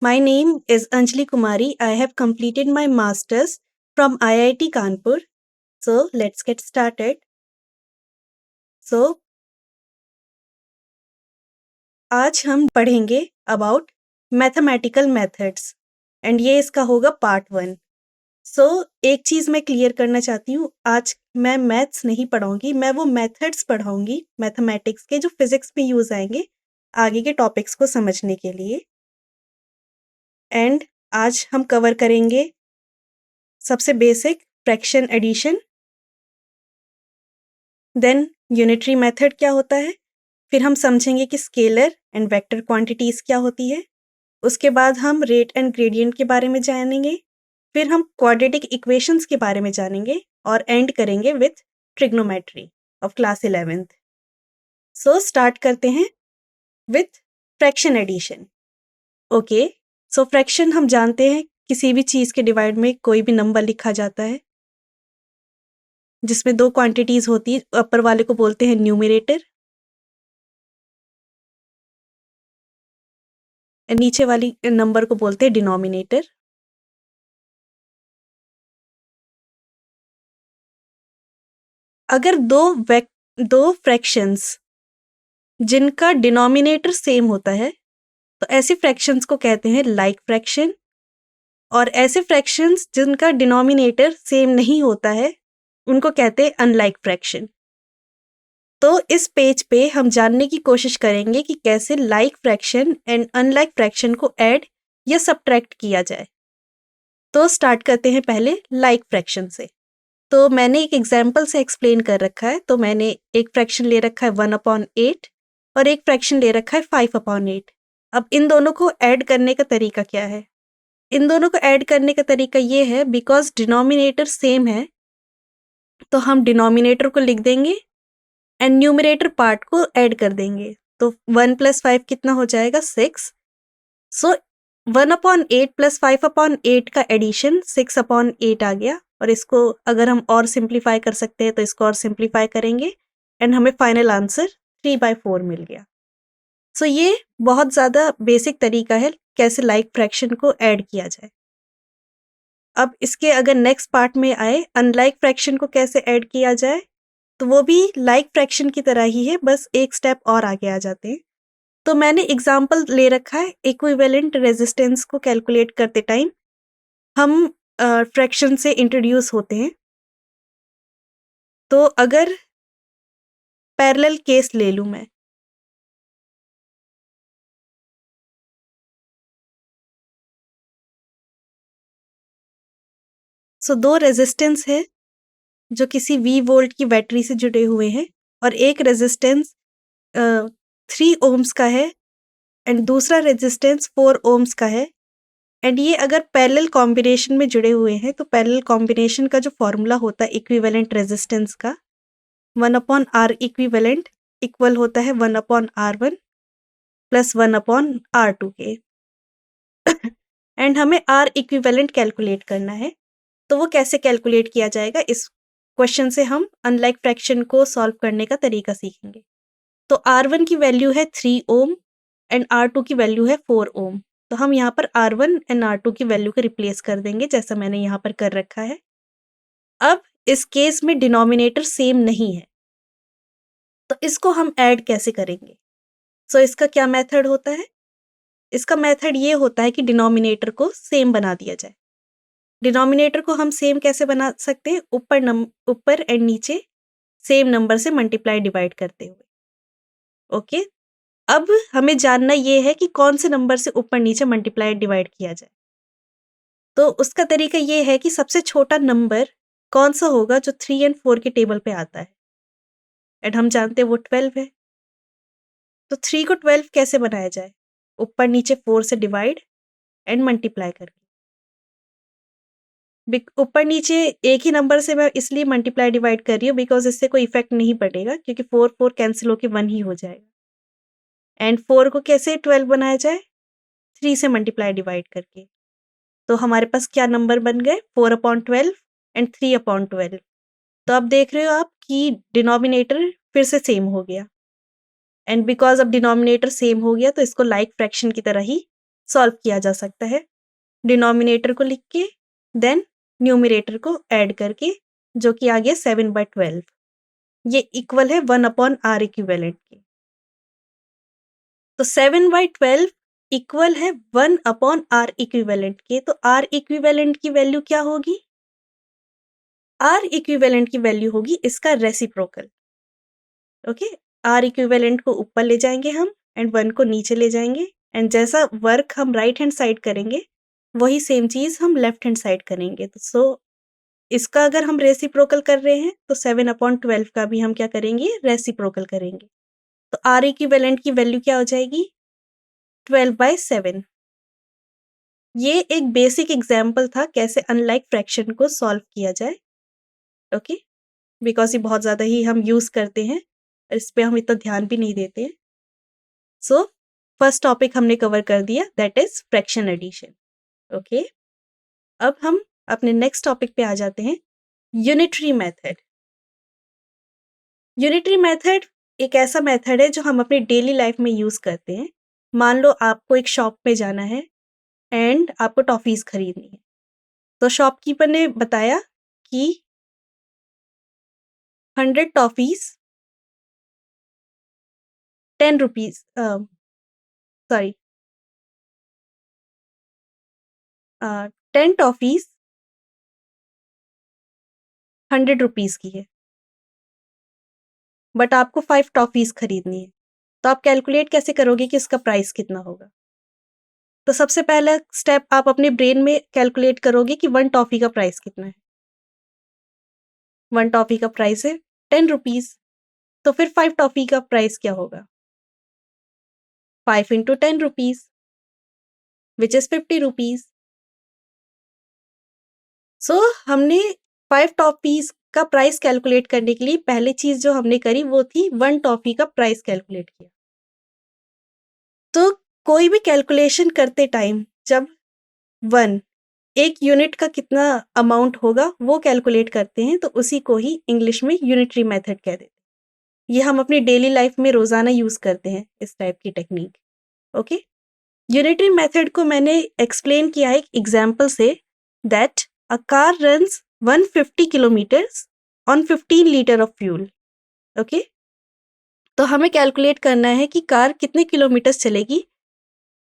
My name is Anjali Kumari. I have completed my master's from IIT Kanpur. So let's get started. So आज हम पढ़ेंगे about mathematical methods and ये इसका होगा part 1. सो एक चीज़ मैं क्लियर करना चाहती हूँ, आज मैं मैथ्स नहीं पढ़ाऊंगी, मैं वो मेथड्स पढ़ाऊंगी मैथमेटिक्स के जो फिजिक्स में यूज आएंगे आगे के टॉपिक्स को समझने के लिए. एंड आज हम कवर करेंगे सबसे basic fraction addition, then unitary method क्या होता है, फिर हम समझेंगे कि स्केलर एंड वेक्टर क्वांटिटीज क्या होती है, उसके बाद हम रेट एंड ग्रेडियंट के बारे में जानेंगे, फिर हम क्वाड्रेटिक इक्वेशंस के बारे में जानेंगे और एंड करेंगे with trigonometry of class 11th. So start करते हैं with fraction addition. Okay, so fraction हम जानते हैं किसी भी चीज़ के डिवाइड में कोई भी नंबर लिखा जाता है जिसमें दो क्वांटिटीज होती है. अपर वाले को बोलते हैं न्यूमरेटर, नीचे वाली नंबर को बोलते हैं डिनोमिनेटर. अगर दो फ्रैक्शंस जिनका डिनोमिनेटर सेम होता है तो ऐसे फ्रैक्शंस को कहते हैं लाइक फ्रैक्शन, और ऐसे फ्रैक्शंस जिनका डिनोमिनेटर सेम नहीं होता है उनको कहते हैं अनलाइक फ्रैक्शन. तो इस पेज पे हम जानने की कोशिश करेंगे कि कैसे like fraction and unlike fraction को ऐड या सब्ट्रैक्ट किया जाए. तो स्टार्ट करते हैं पहले लाइक फ्रैक्शन से. तो मैंने एक एग्जाम्पल से एक्सप्लेन कर रखा है. तो मैंने एक फ्रैक्शन ले रखा है 1/8 और एक फ्रैक्शन ले रखा है 5/8. अब इन दोनों को ऐड करने का तरीका क्या है? इन दोनों को ऐड करने का तरीका ये है, बिकॉज डिनोमिनेटर सेम है तो हम डिनोमिनेटर को लिख देंगे एंड न्यूमरेटर पार्ट को ऐड कर देंगे. तो 1 + 5 कितना हो जाएगा? 6. सो 1/8 + 5/8 का एडिशन 6/8 आ गया. और इसको अगर हम और सिंप्लीफाई कर सकते हैं तो इसको और सिंप्लीफाई करेंगे एंड हमें फाइनल आंसर 3/4 मिल गया. सो ये बहुत ज़्यादा बेसिक तरीका है कैसे लाइक फ्रैक्शन को ऐड किया जाए. अब इसके अगर नेक्स्ट पार्ट में आए अनलाइक फ्रैक्शन को कैसे ऐड किया जाए, तो वो भी लाइक फ्रैक्शन की तरह ही है, बस एक स्टेप और आगे आ जाते हैं. तो मैंने एग्जाम्पल ले रखा है इक्विवेलेंट रेजिस्टेंस को कैलकुलेट करते टाइम हम फ्रैक्शन से इंट्रोड्यूस होते हैं. तो अगर पैरेलल केस ले लूं मैं, सो दो रेजिस्टेंस है जो किसी V वोल्ट की बैटरी से जुड़े हुए हैं और एक रेजिस्टेंस 3 ओम्स का है एंड दूसरा रेजिस्टेंस 4 ओम्स का है. एंड ये अगर पैरेलल कॉम्बिनेशन में जुड़े हुए हैं तो पैरेलल कॉम्बिनेशन का जो फॉर्मूला होता है इक्विवेलेंट रेजिस्टेंस का, 1/R इक्विवेलेंट इक्वल होता है 1/R1 + 1/R2 के. एंड हमें R इक्विवेलेंट कैलकुलेट करना है. तो वो कैसे कैलकुलेट किया जाएगा, इस क्वेश्चन से हम अनलाइक फ्रैक्शन को सॉल्व करने का तरीका सीखेंगे. तो R1 की वैल्यू है 3 ओम एंड R2 की वैल्यू है 4 ओम. तो हम यहाँ पर R1 एंड R2 की वैल्यू को रिप्लेस कर देंगे जैसा मैंने यहाँ पर कर रखा है. अब इस केस में डिनोमिनेटर सेम नहीं है तो इसको हम ऐड कैसे करेंगे? सो इसका क्या मेथड होता है? इसका मेथड ये होता है कि डिनोमिनेटर को सेम बना दिया जाए. डिनोमिनेटर को हम सेम कैसे बना सकते हैं? ऊपर एंड नीचे सेम नंबर से मल्टीप्लाई डिवाइड करते हुए. ओके, अब हमें जानना ये है कि कौन से नंबर से ऊपर नीचे मल्टीप्लाई डिवाइड किया जाए. तो उसका तरीका ये है कि सबसे छोटा नंबर कौन सा होगा जो 3 एंड 4 के टेबल पे आता है, एंड हम जानते हैं वो 12 है. तो 3 को 12 कैसे बनाया जाए? ऊपर नीचे 4 से डिवाइड एंड मल्टीप्लाई करके. ऊपर नीचे एक ही नंबर से मैं इसलिए मल्टीप्लाई डिवाइड कर रही हूँ बिकॉज इससे कोई इफेक्ट नहीं पड़ेगा, क्योंकि 4 कैंसिल होके 1 ही हो जाएगा. एंड 4 को कैसे 12 बनाया जाए? 3 से मल्टीप्लाई डिवाइड करके. तो हमारे पास क्या नंबर बन गए? 4/12 एंड 3/12. तो अब देख रहे हो आप कि डिनोमिनेटर फिर से सेम हो गया. एंड बिकॉज अब डिनोमिनेटर सेम हो गया तो इसको लाइक फ्रैक्शन की तरह ही सॉल्व किया जा सकता है। डिनोमिनेटर को लिख के देन न्यूमरेटर को ऐड करके, जो कि आ गया 7/12। ये इक्वल है 1/r इक्विवेलेंट के। तो 7/12 इक्वल है 1/r इक्विवेलेंट के। तो r इक्विवेलेंट की वैल्यू क्या होगी? r इक्विवेलेंट की वैल्यू होगी इसका रेसिप्रोकल। ओके, r इक्विवेलेंट को ऊपर ले जाएंगे हम एंड 1 को नीचे ले जाएंगे, एंड जैसा वर्क हम राइट हैंड साइड करेंगे वही सेम चीज हम लेफ्ट हैंड साइड करेंगे। तो सो इसका अगर हम रेसिप्रोकल कर रहे हैं तो 7/12 का भी हम क्या करेंगे? रेसिप्रोकल करेंगे। तो r इक्विवेलेंट की वैल्यू क्या हो जाएगी? 12/7। ये एक बेसिक एग्जाम्पल था कैसे अनलाइक फ्रैक्शन को सॉल्व किया जाए। ओके, बिकॉज ये बहुत ज़्यादा ही हम यूज़ करते हैं, इस पे हम इतना ध्यान भी नहीं देते हैं। सो फर्स्ट टॉपिक हमने कवर कर दिया, that is fraction addition. Okay, अब हम अपने नेक्स्ट टॉपिक पे आ जाते हैं, यूनिटरी मेथड। यूनिटरी मेथड एक ऐसा मेथड है जो हम अपनी डेली लाइफ में यूज़ करते हैं। मान लो आपको एक शॉप पे जाना है एंड आपको टॉफ़ीज़ खरीदनी है। तो शॉपकीपर ने बताया कि 100 toffees 10 rupees sorry 10 toffees 100 rupees की है, बट आपको 5 टॉफ़ीज़ खरीदनी है। तो आप कैलकुलेट कैसे करोगे कि इसका प्राइस कितना होगा? तो सबसे पहला स्टेप आप अपने ब्रेन में कैलकुलेट करोगे कि 1 टॉफ़ी का प्राइस कितना है। 1 टॉफ़ी का प्राइस है 10 रुपीज़। तो फिर 5 टॉफ़ी का प्राइस क्या होगा? 5 into 10 rupees which is 50 rupees. So हमने 5 टॉफ़ीज़ का प्राइस कैलकुलेट करने के लिए पहली चीज़ जो हमने करी वो थी 1 टॉफ़ी का प्राइस कैलकुलेट किया। तो कोई भी कैलकुलेशन करते टाइम जब 1 एक यूनिट का कितना अमाउंट होगा वो कैलकुलेट करते हैं, तो उसी को ही इंग्लिश में यूनिटरी मेथड कह देते हैं। ये हम अपनी डेली लाइफ में रोज़ाना यूज़ करते हैं इस टाइप की टेक्निक। ओके, यूनिटरी मेथड को मैंने एक्सप्लेन किया है एक एग्जांपल से, that a car runs 150 kilometres on 15 litre of fuel. Okay, तो हमें कैलकुलेट करना है कि कार कितने किलोमीटर्स चलेगी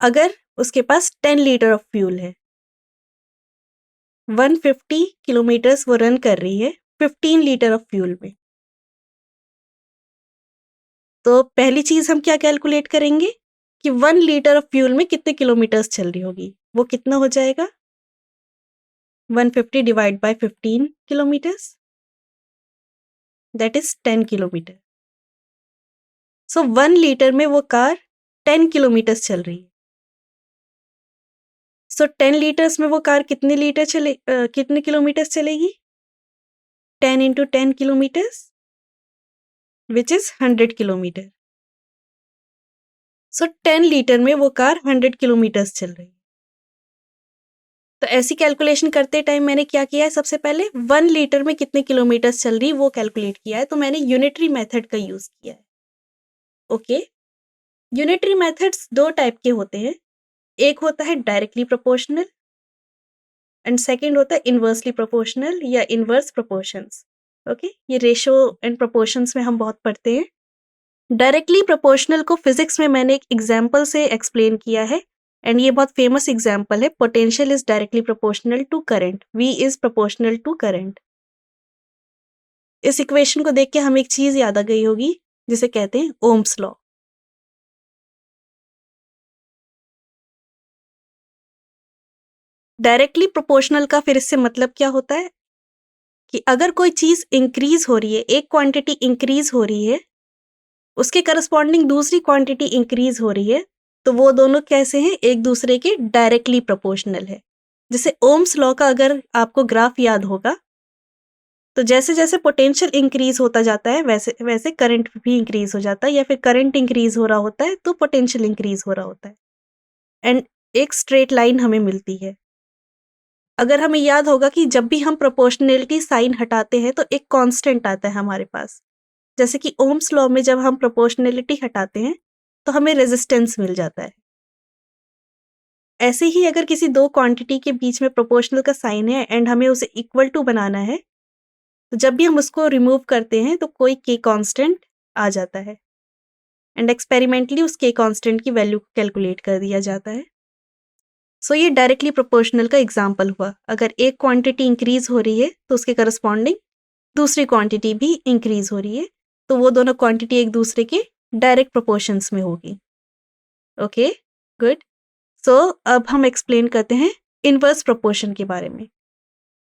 अगर उसके पास 10 लीटर ऑफ फ्यूल है। 150 किलोमीटर्स वो रन कर रही है 15 लीटर ऑफ फ्यूल में। तो पहली चीज हम क्या कैलकुलेट करेंगे कि 1 लीटर ऑफ फ्यूल में कितने किलोमीटर्स चल रही होगी। वो कितना हो जाएगा? 150 divide by 15 kilometres, that is 10 kilometre. So 1 litre में वो कार 10 किलोमीटर्स चल रही है। सो 10 लीटर्स में वो कार कितने किलोमीटर्स चलेगी? 10 into 10 kilometres which is 100 kilometre. So 10 litre में वो कार 100 किलोमीटर्स चल रही है। तो ऐसी कैलकुलेशन करते टाइम मैंने क्या किया है, सबसे पहले 1 लीटर में कितने किलोमीटर्स चल रही है वो कैलकुलेट किया है। तो मैंने यूनिटरी मेथड का यूज किया है। ओके, यूनिटरी मेथड्स 2 टाइप के होते हैं। एक होता है डायरेक्टली प्रोपोर्शनल एंड सेकंड होता है इनवर्सली प्रोपोर्शनल या इनवर्स प्रोपोर्शंस। ओके, ये रेशो एंड प्रोपोर्शंस में हम बहुत पढ़ते हैं। डायरेक्टली प्रोपोर्शनल को फिजिक्स में मैंने एक एग्जाम्पल से एक्सप्लेन किया है, एंड ये बहुत फेमस एग्जाम्पल है, potential is directly proportional to current, V is proportional to current. इस इक्वेशन को देख के हमें एक चीज याद आ गई होगी जिसे कहते हैं ओम्स लॉ। डायरेक्टली प्रोपोर्शनल का फिर इससे मतलब क्या होता है कि अगर कोई चीज इंक्रीज हो रही है, एक क्वांटिटी इंक्रीज हो रही है, उसके करस्पॉन्डिंग दूसरी क्वांटिटी इंक्रीज हो रही है, तो वो दोनों कैसे हैं? एक दूसरे के डायरेक्टली प्रोपोर्शनल है। जैसे ओम्स लॉ का अगर आपको ग्राफ याद होगा, तो जैसे जैसे पोटेंशियल इंक्रीज होता जाता है वैसे वैसे करंट भी इंक्रीज हो जाता है, या फिर करंट इंक्रीज हो रहा होता है तो पोटेंशियल इंक्रीज हो रहा होता है, एंड एक स्ट्रेट लाइन हमें मिलती है। अगर हमें याद होगा कि जब भी हम प्रोपोर्शनैलिटी साइन हटाते हैं तो एक कांस्टेंट आता है हमारे पास। जैसे कि ओम्स लॉ में जब हम प्रोपोर्शनैलिटी हटाते हैं तो हमें रेजिस्टेंस मिल जाता है। ऐसे ही अगर किसी दो क्वांटिटी के बीच में प्रोपोर्शनल का साइन है एंड हमें उसे इक्वल टू बनाना है, तो जब भी हम उसको रिमूव करते हैं तो कोई के कांस्टेंट आ जाता है एंड एक्सपेरिमेंटली उस के कांस्टेंट की वैल्यू को कैलकुलेट कर दिया जाता है। सो ये डायरेक्टली प्रोपोर्शनल का एग्जाम्पल हुआ। अगर एक क्वांटिटी इंक्रीज हो रही है तो उसके करस्पॉन्डिंग दूसरी क्वांटिटी भी इंक्रीज हो रही है, तो वो दोनों क्वांटिटी एक दूसरे के डायरेक्ट प्रोपोर्शंस में होगी। Okay, good. सो अब हम एक्सप्लेन करते हैं इनवर्स प्रोपोर्शन के बारे में।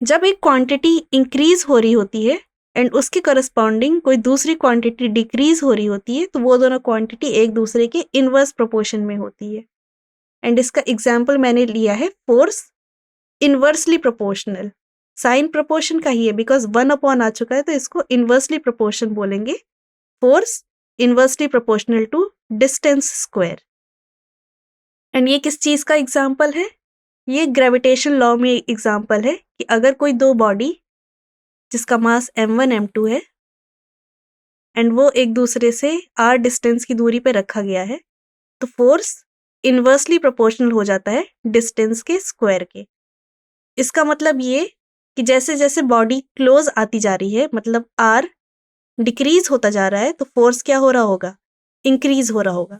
जब एक क्वांटिटी इंक्रीज हो रही होती है एंड उसके करस्पॉन्डिंग कोई दूसरी क्वांटिटी डिक्रीज हो रही होती है, तो वो दोनों क्वांटिटी एक दूसरे के इनवर्स प्रोपोर्शन में होती है। एंड इसका एग्जाम्पल मैंने लिया है force inversely proportional. Sign proportion का ही है बिकॉज 1 आ चुका है, तो इसको इनवर्सली प्रोपोर्शन बोलेंगे। Force inversely proportional to distance square. And ये किस चीज का एग्जाम्पल है? ये ग्रेविटेशन लॉ में एग्जाम्पल है कि अगर कोई दो बॉडी जिसका मास m1 m2 है एंड वो एक दूसरे से r डिस्टेंस की दूरी पे रखा गया है, तो फोर्स इनवर्सली प्रोपोर्शनल हो जाता है डिस्टेंस के स्क्वायर के। इसका मतलब ये कि जैसे जैसे बॉडी क्लोज आती जा रही है, मतलब r डिक्रीज होता जा रहा है, तो फोर्स क्या हो रहा होगा? इंक्रीज हो रहा होगा।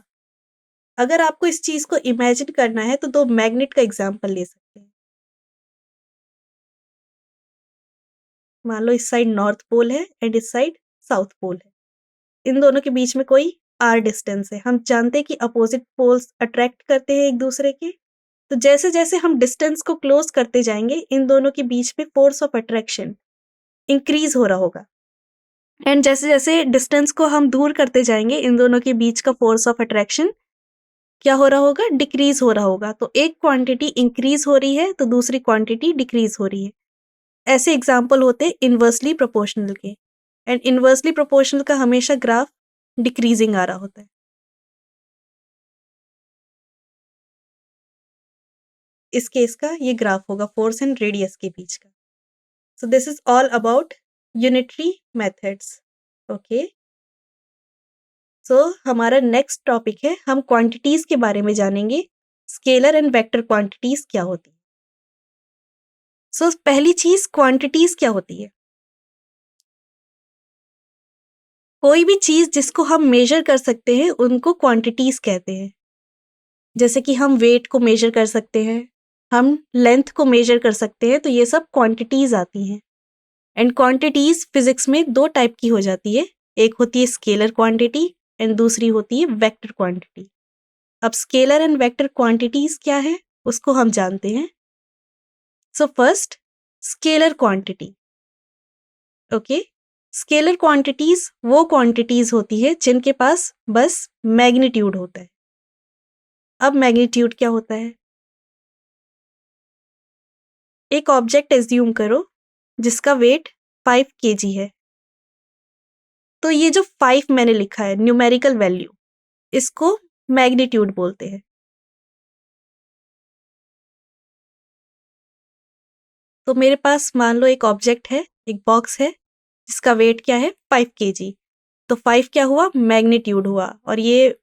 अगर आपको इस चीज को इमेजिन करना है तो दो मैग्नेट का एग्जाम्पल ले सकते हैं। मान लो इस साइड नॉर्थ पोल है एंड इस साइड साउथ पोल है। इन दोनों के बीच में कोई r डिस्टेंस है। हम जानते हैं कि अपोजिट पोल्स अट्रैक्ट करते हैं एक दूसरे के, तो जैसे जैसे हम डिस्टेंस को क्लोज करते जाएंगे, इन दोनों के बीच में फोर्स ऑफ अट्रैक्शन इंक्रीज हो रहा होगा। एंड जैसे जैसे डिस्टेंस को हम दूर करते जाएंगे, इन दोनों के बीच का फोर्स ऑफ अट्रैक्शन क्या हो रहा होगा? डिक्रीज हो रहा होगा। तो एक क्वांटिटी इंक्रीज हो रही है तो दूसरी क्वांटिटी डिक्रीज हो रही है। ऐसे एग्जाम्पल होते हैं इनवर्सली प्रोपोर्शनल के। एंड इनवर्सली प्रोपोर्शनल का हमेशा ग्राफ डिक्रीजिंग आ रहा होता है। इस केस का ये ग्राफ होगा फोर्स एंड रेडियस के बीच का। So this is all about unitary methods. Okay, so हमारा नेक्स्ट टॉपिक है, हम क्वांटिटीज के बारे में जानेंगे। स्केलर एंड वेक्टर क्वांटिटीज क्या होती है। सो पहली चीज, क्वांटिटीज क्या होती है? कोई भी चीज जिसको हम मेजर कर सकते हैं उनको क्वांटिटीज कहते हैं। जैसे कि हम वेट को मेजर कर सकते हैं, हम लेंथ को मेजर कर सकते हैं, तो ये सब क्वांटिटीज आती हैं। एंड क्वांटिटीज फिजिक्स में दो टाइप की हो जाती है। एक होती है स्केलर क्वांटिटी एंड दूसरी होती है वेक्टर क्वांटिटी। अब स्केलर एंड वेक्टर क्वांटिटीज क्या है उसको हम जानते हैं। So first, scalar quantity. Okay, scalar quantities वो क्वांटिटीज होती है जिनके पास बस मैग्नीट्यूड होता है। अब मैग्नीट्यूड क्या होता है? एक ऑब्जेक्ट एज्यूम करो जिसका वेट 5 kg है। तो ये जो 5 मैंने लिखा है न्यूमेरिकल वैल्यू, इसको मैग्नीट्यूड बोलते हैं। तो मेरे पास मान लो एक ऑब्जेक्ट है, एक बॉक्स है जिसका वेट क्या है? 5 kg। तो 5 क्या हुआ? मैग्नीट्यूड हुआ। और ये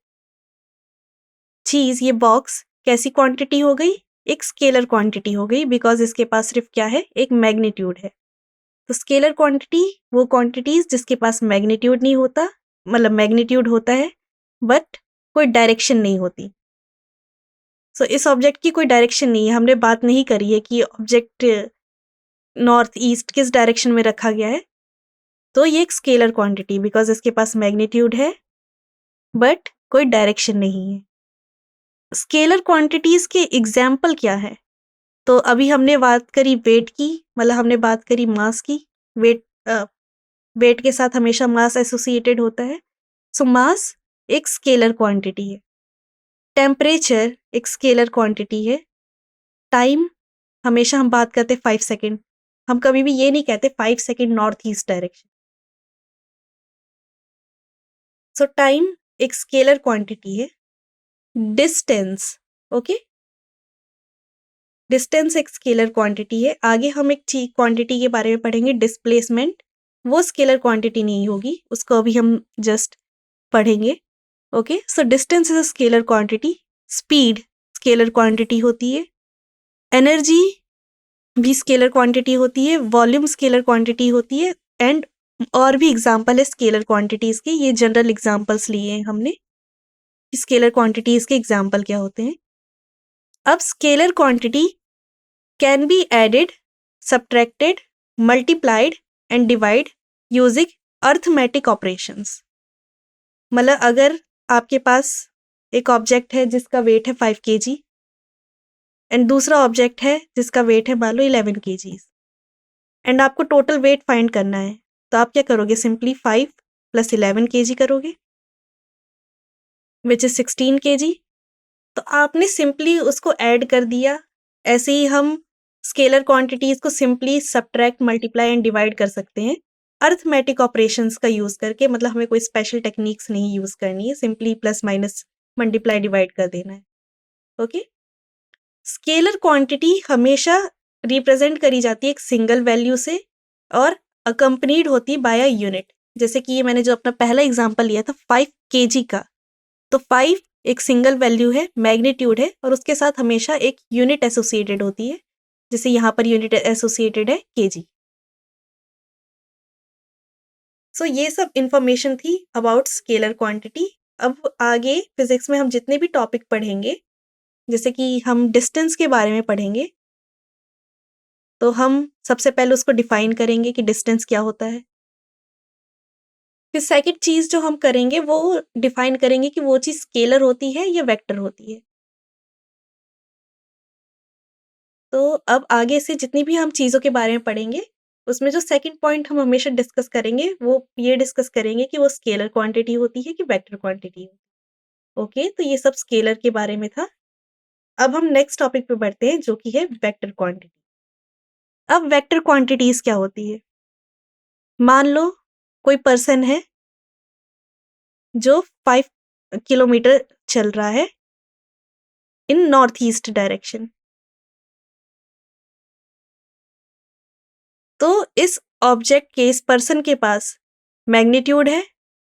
चीज, ये बॉक्स कैसी क्वांटिटी हो गई? एक स्केलर क्वांटिटी हो गई बिकॉज इसके पास सिर्फ क्या है? एक मैग्नीट्यूड है। तो स्केलर क्वांटिटी वो क्वांटिटीज जिसके पास मैग्नीट्यूड नहीं होता, मतलब मैग्नीट्यूड होता है बट कोई डायरेक्शन नहीं होती। सो इस ऑब्जेक्ट की कोई डायरेक्शन नहीं है। हमने बात नहीं करी है कि ऑब्जेक्ट नॉर्थ ईस्ट किस डायरेक्शन में रखा गया है। तो ये एक स्केलर क्वांटिटी बिकॉज इसके पास मैग्नीट्यूड है बट कोई डायरेक्शन नहीं है। स्केलर क्वांटिटीज के एग्जाम्पल क्या है? तो अभी हमने बात करी वेट की, मतलब हमने बात करी मास की। वेट वेट के साथ हमेशा मास एसोसिएटेड होता है। सो मास एक स्केलर क्वांटिटी है। टेम्परेचर एक स्केलर क्वांटिटी है। टाइम, हमेशा हम बात करते 5 सेकेंड, हम कभी भी ये नहीं कहते 5 सेकेंड नॉर्थ ईस्ट डायरेक्शन। सो टाइम एक स्केलर क्वांटिटी है। डिस्टेंस, ओके, डिस्टेंस एक स्केलर क्वांटिटी है। आगे हम एक क्वांटिटी के बारे में पढ़ेंगे, डिस्प्लेसमेंट। वो स्केलर क्वांटिटी नहीं होगी, उसको अभी हम जस्ट पढ़ेंगे। Okay, so distance is a scalar quantity. Speed scalar quantity होती है, एनर्जी भी स्केलर क्वांटिटी होती है, वॉल्यूम स्केलर क्वांटिटी होती है, एंड और भी एग्जांपल है स्केलर क्वांटिटीज के। ये जनरल एग्जांपल्स लिए हैं हमने कि स्केलर क्वांटिटीज के एग्जांपल क्या होते हैं। अब scalar quantity can be added, subtracted, multiplied and divide using arithmetic operations. मतलब अगर आपके पास एक ऑब्जेक्ट है जिसका वेट है 5 kg एंड दूसरा ऑब्जेक्ट है जिसका वेट है मान लो 11 kg एंड आपको टोटल वेट फाइंड करना है, तो आप क्या करोगे? सिंपली 5 + 11 kg करोगे, विच इज 16 kg। तो आपने सिंपली उसको ऐड कर दिया। ऐसे ही हम स्केलर क्वांटिटीज को simply subtract, multiply and divide कर सकते हैं अर्थमेटिक ऑपरेशंस का यूज करके। मतलब हमें कोई स्पेशल टेक्निक्स नहीं यूज करनी है, simply plus minus multiply divide कर देना है। ओके, स्केलर क्वांटिटी हमेशा रिप्रेजेंट करी जाती है एक सिंगल वैल्यू से और अकम्पनीड होती है बाय अ यूनिट। जैसे कि ये मैंने जो अपना पहला एग्जांपल लिया था 5 kg का, तो 5 एक सिंगल वैल्यू है, मैग्नीट्यूड है, और उसके साथ हमेशा एक यूनिट एसोसिएटेड होती है, जैसे यहाँ पर यूनिट एसोसिएटेड है kg। सो ये सब इंफॉर्मेशन थी अबाउट स्केलर क्वांटिटी। अब आगे फिजिक्स में हम जितने भी टॉपिक पढ़ेंगे, जैसे कि हम डिस्टेंस के बारे में पढ़ेंगे, तो हम सबसे पहले उसको डिफाइन करेंगे कि डिस्टेंस क्या होता है। फिर सेकंड चीज जो हम करेंगे वो डिफाइन करेंगे कि वो चीज स्केलर होती है या वेक्टर होती है। तो अब आगे से जितनी भी हम चीज़ों के बारे में पढ़ेंगे, उसमें जो सेकंड पॉइंट हम हमेशा डिस्कस करेंगे, वो ये डिस्कस करेंगे कि वो स्केलर क्वांटिटी होती है कि वेक्टर क्वांटिटी। ओके, तो ये सब स्केलर के बारे में था। अब हम नेक्स्ट टॉपिक पे बढ़ते हैं जो कि है वेक्टर क्वांटिटी। अब वेक्टर क्वांटिटीज क्या होती है? मान लो कोई पर्सन है जो 5 किलोमीटर चल रहा है इन नॉर्थ ईस्ट डायरेक्शन। तो इस ऑब्जेक्ट के, इस पर्सन के पास मैग्नीट्यूड है,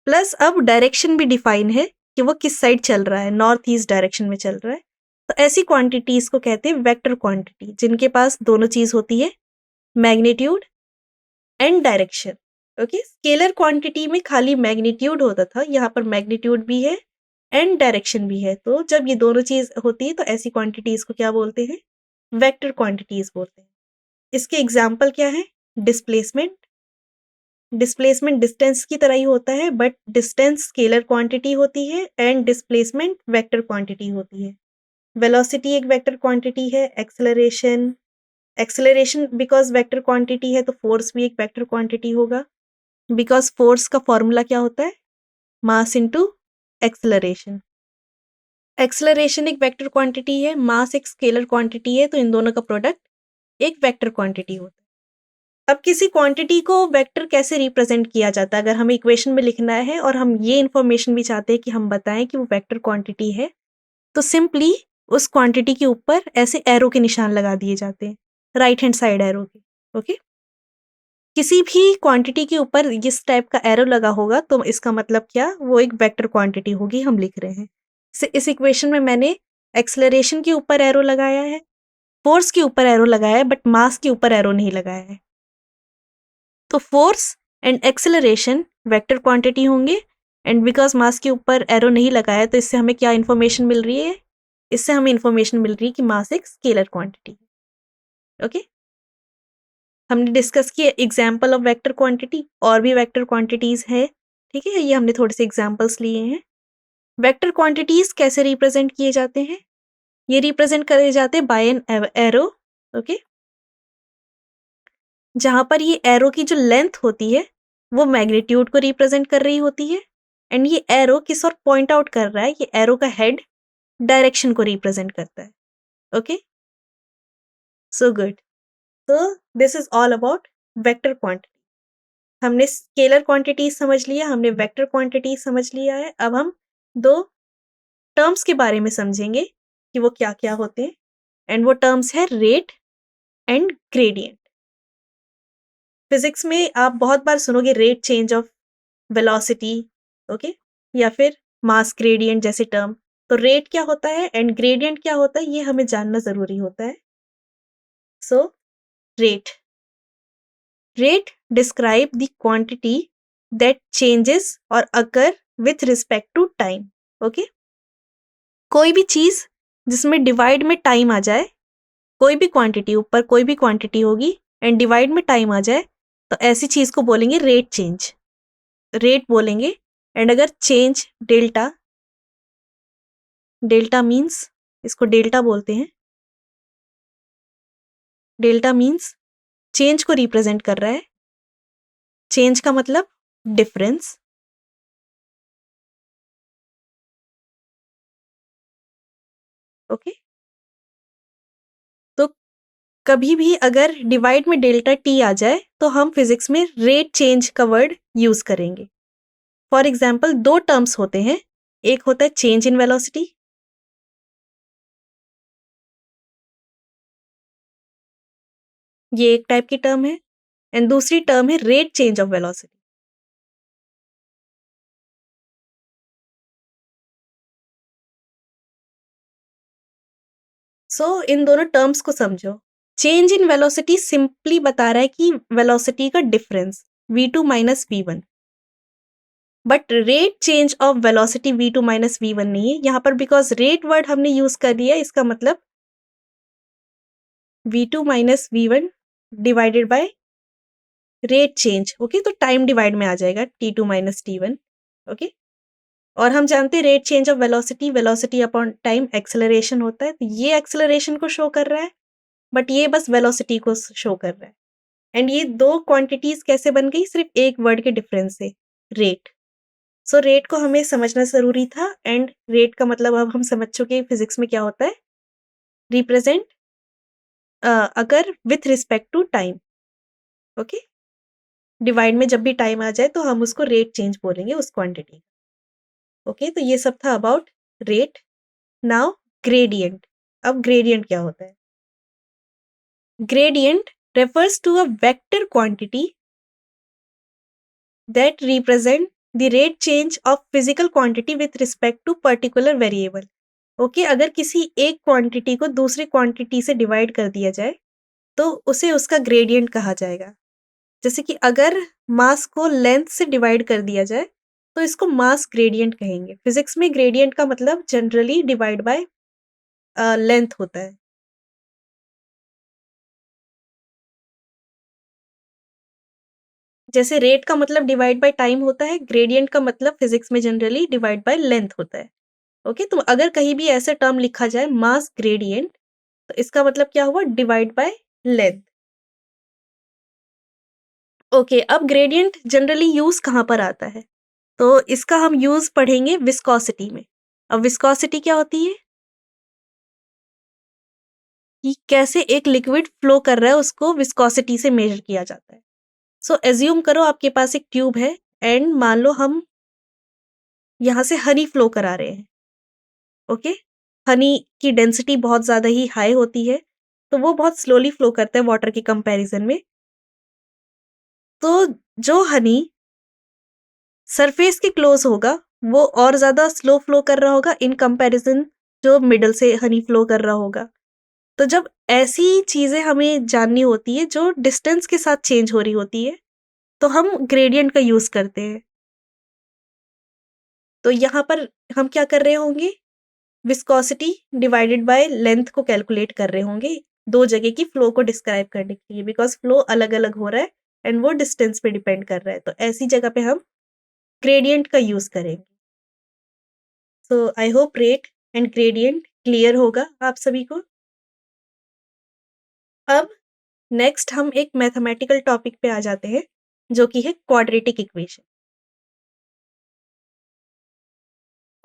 प्लस अब डायरेक्शन भी डिफाइन है कि वो किस साइड चल रहा है, नॉर्थ ईस्ट डायरेक्शन में चल रहा है। तो ऐसी क्वांटिटीज को कहते हैं वेक्टर क्वांटिटी, जिनके पास दोनों चीज होती है, magnitude and direction. Okay, scalar quantity में खाली मैग्नीट्यूड होता था, यहाँ पर मैग्नीट्यूड भी है एंड डायरेक्शन भी है। तो जब ये दोनों चीज होती है तो ऐसी क्वांटिटीज को क्या बोलते हैं? वेक्टर क्वांटिटीज बोलते हैं। इसके एग्जाम्पल क्या है? डिस्प्लेसमेंट। डिस्प्लेसमेंट डिस्टेंस की तरह ही होता है, बट डिस्टेंस स्केलर क्वांटिटी होती है एंड डिस्प्लेसमेंट वेक्टर क्वांटिटी होती है। वेलोसिटी एक वेक्टर क्वांटिटी है। Acceleration, acceleration because vector quantity है तो फोर्स भी एक वेक्टर क्वांटिटी होगा, बिकॉज फोर्स का फॉर्मूला क्या होता है? Mass into acceleration. एक्सेलरेशन एक वेक्टर क्वांटिटी है, मास एक स्केलर क्वांटिटी है, तो इन दोनों का प्रोडक्ट एक वेक्टर क्वांटिटी होता है। अब किसी क्वांटिटी को वेक्टर कैसे रिप्रेजेंट किया जाता है? अगर हमें इक्वेशन में लिखना है और हम ये इन्फॉर्मेशन भी चाहते हैं कि हम बताएं कि वो वेक्टर क्वांटिटी है, तो सिंपली उस क्वांटिटी के ऊपर ऐसे एरो के निशान लगा दिए जाते हैं, राइट हैंड साइड एरो के। ओके, किसी भी क्वांटिटी के ऊपर इस टाइप का एरो लगा होगा तो इसका मतलब क्या? वो एक वेक्टर क्वांटिटी होगी, हम लिख रहे हैं। इस इक्वेशन में मैंने एक्सेलरेशन के ऊपर एरो लगाया है, फोर्स के ऊपर एरो लगाया है, बट मास के ऊपर एरो नहीं लगाया है। तो force and acceleration vector quantity होंगे, एंड बिकॉज मास के ऊपर एरो नहीं लगाया तो इससे हमें क्या इन्फॉर्मेशन मिल रही है? इससे हमें इन्फॉर्मेशन मिल रही है कि मास एक स्केलर क्वांटिटी है। ओके, हमने डिस्कस किया एग्जाम्पल ऑफ वेक्टर क्वांटिटी, और भी वेक्टर क्वांटिटीज है। ठीक है, ये हमने थोड़े से एग्जाम्पल्स लिए हैं। वेक्टर क्वांटिटीज कैसे रिप्रेजेंट किए जाते हैं? ये रिप्रेजेंट करे जाते हैं बाय एन एरो। ओके, जहाँ पर ये एरो की जो लेंथ होती है वो मैग्नीट्यूड को रिप्रेजेंट कर रही होती है, एंड ये एरो किस ओर पॉइंट आउट कर रहा है? ये एरो का हेड डायरेक्शन को रिप्रेजेंट करता है। Okay, so good. तो this is all about vector quantity. हमने स्केलर क्वांटिटी समझ लिया, हमने वेक्टर क्वांटिटी समझ लिया है। अब हम दो टर्म्स के बारे में समझेंगे कि वो क्या क्या होते हैं, एंड वो टर्म्स है रेट एंड ग्रेडियंट। फिजिक्स में आप बहुत बार सुनोगे rate change of velocity, okay, या फिर मास ग्रेडियंट जैसे टर्म। तो रेट क्या होता है एंड ग्रेडियंट क्या होता है ये हमें जानना ज़रूरी होता है। So rate rate describe the quantity that changes और occur with respect to time. Okay, कोई भी चीज़ जिसमें डिवाइड में टाइम आ जाए, कोई भी क्वांटिटी, ऊपर कोई भी क्वांटिटी होगी एंड डिवाइड में टाइम आ जाए, तो ऐसी चीज़ को बोलेंगे रेट चेंज, रेट बोलेंगे। एंड अगर चेंज डेल्टा, डेल्टा मीन्स, इसको डेल्टा बोलते हैं, डेल्टा मीन्स चेंज को रिप्रेजेंट कर रहा है, चेंज का मतलब डिफरेंस। ओके, तो कभी भी अगर डिवाइड में डेल्टा टी आ जाए तो हम फिजिक्स में रेट चेंज का वर्ड यूज करेंगे। फॉर एग्जाम्पल दो टर्म्स होते हैं, एक होता है चेंज इन वेलोसिटी, ये एक टाइप की टर्म है, एंड दूसरी टर्म है रेट चेंज ऑफ वेलोसिटी। सो इन दोनों टर्म्स को समझो। चेंज इन वेलोसिटी सिंपली बता रहा है कि वेलोसिटी का difference v2 minus v1, but rate change of velocity v2 minus v1 नहीं है यहाँ पर, बिकॉज रेट वर्ड हमने यूज कर दिया, इसका मतलब v2 minus v1 divided by rate change. Okay, तो टाइम डिवाइड में आ जाएगा t2 माइनस t1। ओके, और हम जानते हैं rate change of velocity, velocity upon time acceleration होता है, तो ये एक्सेलरेशन को शो कर रहा है, बट ये बस वेलोसिटी को शो कर रहा है। एंड ये दो क्वांटिटीज कैसे बन गई, सिर्फ एक वर्ड के डिफरेंस से, रेट। सो रेट को हमें समझना जरूरी था, एंड रेट का मतलब अब हम समझ चुके हैं फिजिक्स में क्या होता है, रिप्रेजेंट अगर with respect to time. Okay, divide में जब भी टाइम आ जाए तो हम उसको रेट चेंज बोलेंगे उस क्वांटिटी। ओके, तो ये सब था अबाउट रेट। Now gradient. अब ग्रेडियंट क्या होता है? Gradient refers to a vector quantity that represent the rate change of physical quantity with respect to particular variable. Okay, अगर किसी एक क्वांटिटी को दूसरी क्वांटिटी से डिवाइड कर दिया जाए तो उसे उसका ग्रेडियंट कहा जाएगा। जैसे कि अगर मास को लेंथ से डिवाइड कर दिया जाए तो इसको मास ग्रेडियंट कहेंगे। फिजिक्स में ग्रेडियंट का मतलब जनरली डिवाइड बाय लेंथ होता है। जैसे रेट का मतलब डिवाइड बाय टाइम होता है, ग्रेडियंट का मतलब फिजिक्स में जनरली डिवाइड बाय लेंथ होता है। ओके, तो अगर कहीं भी ऐसे टर्म लिखा जाए मास ग्रेडियंट, तो इसका मतलब क्या हुआ, डिवाइड बाय लेंथ। ओके, अब ग्रेडियंट जनरली यूज कहाँ पर आता है, तो इसका हम यूज पढ़ेंगे विस्कोसिटी में। अब विस्कोसिटी क्या होती है कि कैसे एक लिक्विड फ्लो कर रहा है उसको विस्कोसिटी से मेजर किया जाता है। सो एज्यूम करो आपके पास एक ट्यूब है एंड मान लो हम यहाँ से हनी फ्लो करा रहे हैं। ओके, हनी की डेंसिटी बहुत ज़्यादा ही हाई होती है, तो वो बहुत स्लोली फ्लो करता है वाटर के कंपैरिजन में। तो जो हनी सरफेस के क्लोज होगा वो और ज़्यादा स्लो फ्लो कर रहा होगा इन कंपैरिजन जो मिडल से हनी फ्लो कर रहा होगा। तो जब ऐसी चीज़ें हमें जाननी होती है जो डिस्टेंस के साथ चेंज हो रही होती है, तो हम ग्रेडियंट का यूज़ करते हैं। तो यहाँ पर हम क्या कर रहे होंगे, विस्कोसिटी डिवाइडेड बाय लेंथ को कैलकुलेट कर रहे होंगे दो जगह की फ्लो को डिस्क्राइब करने के लिए, बिकॉज फ्लो अलग अलग हो रहा है एंड वो डिस्टेंस पे डिपेंड कर रहा है, तो ऐसी जगह पे हम ग्रेडियंट का यूज करेंगे। So I hope rate and gradient clear होगा आप सभी को। अब नेक्स्ट हम एक मैथमेटिकल टॉपिक पे आ जाते हैं जो कि है क्वाड्रेटिक इक्वेशन।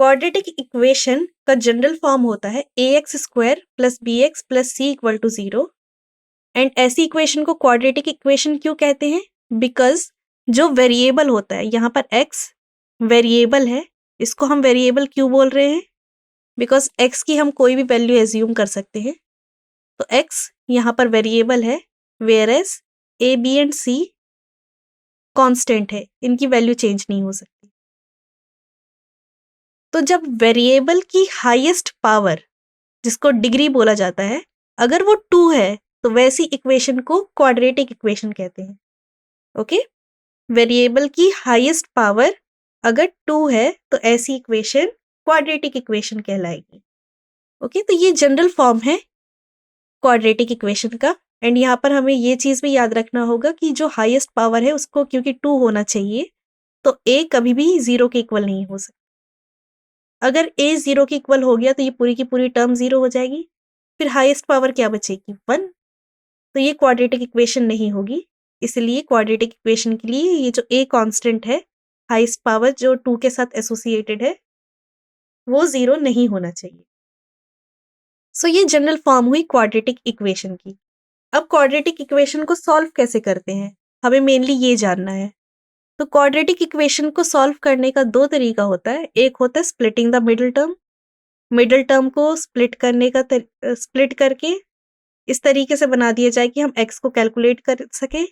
क्वाड्रेटिक इक्वेशन का जनरल फॉर्म होता है ax square plus bx plus c equal to 0। And ऐसी इक्वेशन को क्वाड्रेटिक इक्वेशन क्यों कहते हैं, बिकॉज जो वेरिएबल होता है यहाँ पर x वेरिएबल है, इसको हम वेरिएबल क्यों बोल रहे हैं, बिकॉज x की हम कोई भी वैल्यू एज्यूम कर सकते हैं, तो x यहाँ पर वेरिएबल है, whereas a b and c constant है, इनकी वैल्यू चेंज नहीं हो सकती। तो जब वेरिएबल की हाईएस्ट पावर, जिसको डिग्री बोला जाता है, अगर वो 2 है तो वैसी इक्वेशन को क्वाड्रेटिक इक्वेशन कहते हैं। ओके, वेरिएबल की हाईएस्ट पावर अगर 2 है तो ऐसी इक्वेशन क्वाड्रेटिक इक्वेशन कहलाएगी। ओके, तो ये जनरल फॉर्म है क्वाड्रेटिक इक्वेशन का। एंड यहाँ पर हमें ये चीज भी याद रखना होगा कि जो हाईएस्ट पावर है उसको क्योंकि 2 होना चाहिए, तो a कभी भी 0 के इक्वल नहीं हो सकता। अगर a 0 के इक्वल हो गया तो ये पूरी की पूरी टर्म 0 हो जाएगी, फिर हाईएस्ट पावर क्या बचेगी? 1। तो ये क्वाड्रेटिक इक्वेशन नहीं होगी। इसलिए क्वाड्रेटिक इक्वेशन के लिए ये जो a कांस्टेंट है, हाईएस्ट पावर जो 2 के साथ एसोसिएटेड है, वो 0 नहीं होना चाहिए। सो ये जनरल फॉर्म हुई क्वाड्रेटिक इक्वेशन की। अब क्वाड्रेटिक इक्वेशन को सॉल्व कैसे करते हैं, हमें मेनली ये जानना है। तो क्वाड्रेटिक इक्वेशन को सॉल्व करने का 2 तरीका होता है। एक होता है स्प्लिटिंग द मिडिल टर्म को स्प्लिट करके इस तरीके से बना दिया जाए कि हम x को कैलकुलेट कर सके,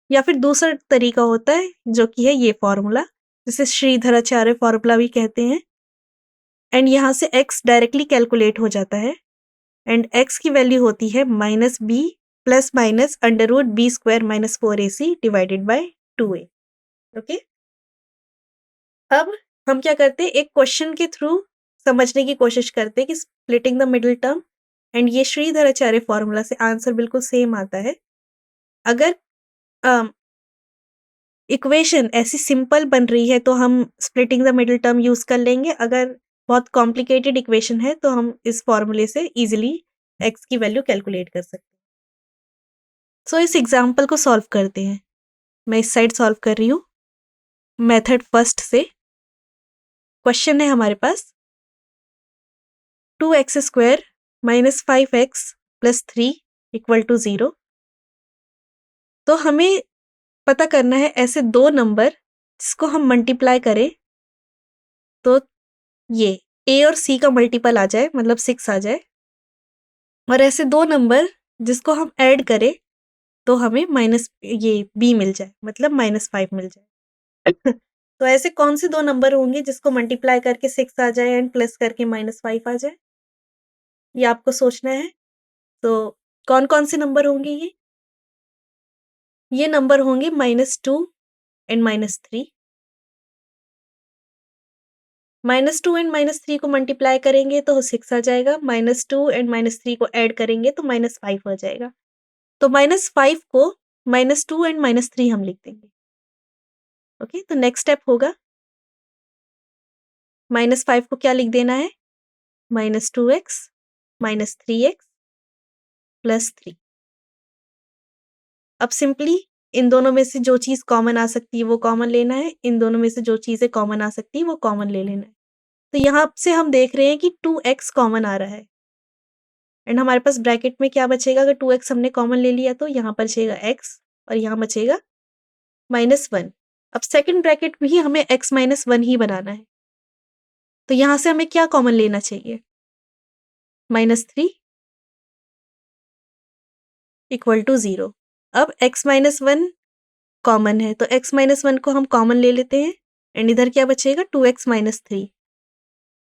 या फिर दूसरा तरीका होता है जो कि है ये फॉर्मूला, जिसे श्रीधराचार्य फॉर्मूला भी कहते हैं। एंड यहाँ से x डायरेक्टली कैलकुलेट हो जाता है एंड x की वैल्यू होती है -b plus minus √b² - 4ac divided by 2a। Okay, अब हम क्या करते हैं, एक क्वेश्चन के थ्रू समझने की कोशिश करते हैं कि splitting the middle term, and ये श्रीधराचार्य फॉर्मूला से आंसर बिल्कुल सेम आता है। अगर इक्वेशन ऐसी सिंपल बन रही है तो हम splitting the middle term use कर लेंगे। अगर बहुत कॉम्प्लिकेटेड इक्वेशन है तो हम इस फॉर्मूले से इजीली x की वैल्यू कैलकुलेट कर सकते हैं। सो इस एग्जाम्पल को सॉल्व करते हैं। मैं इस साइड सॉल्व कर रही हूँ मेथड फर्स्ट से। क्वेश्चन है हमारे पास 2x² - 5x + 3 = 0। तो हमें पता करना है ऐसे 2 नंबर जिसको हम मल्टीप्लाई करें तो ये a और c का मल्टीपल आ जाए, मतलब 6 आ जाए, और ऐसे 2 नंबर जिसको हम ऐड करें तो हमें b मिल जाए, मतलब -5 मिल जाए। तो ऐसे कौन से 2 नंबर होंगे जिसको मल्टीप्लाई करके 6 आ जाए एंड प्लस करके -5 आ जाए, ये आपको सोचना है। तो कौन कौन से नंबर होंगे ये नंबर होंगे -2 एंड -3। -2 एंड -3 को मल्टीप्लाई करेंगे तो 6 आ जाएगा, -2 एंड -3 को ऐड करेंगे तो -5 आ जाएगा। तो -5 को -2 एंड -3 हम लिख देंगे। ओके, तो नेक्स्ट स्टेप होगा -5 को क्या लिख देना है, -2x - 3x + 3। अब सिंपली इन दोनों में से जो चीज कॉमन आ सकती है वो कॉमन लेना है, इन दोनों में से जो चीजें कॉमन आ सकती है वो कॉमन ले लेना है। तो यहाँ से हम देख रहे हैं कि 2x कॉमन आ रहा है एंड हमारे पास ब्रैकेट में क्या बचेगा, अगर 2x हमने कॉमन ले लिया तो यहाँ पर बचेगा x और यहाँ बचेगा -1। अब सेकंड ब्रैकेट में ही हमें x - 1 ही बनाना है, तो यहाँ से हमें क्या कॉमन लेना चाहिए, -3 = 0। अब x - 1 कॉमन है तो x - 1 को हम कॉमन ले लेते हैं एंड इधर क्या बचेगा, 2x - 3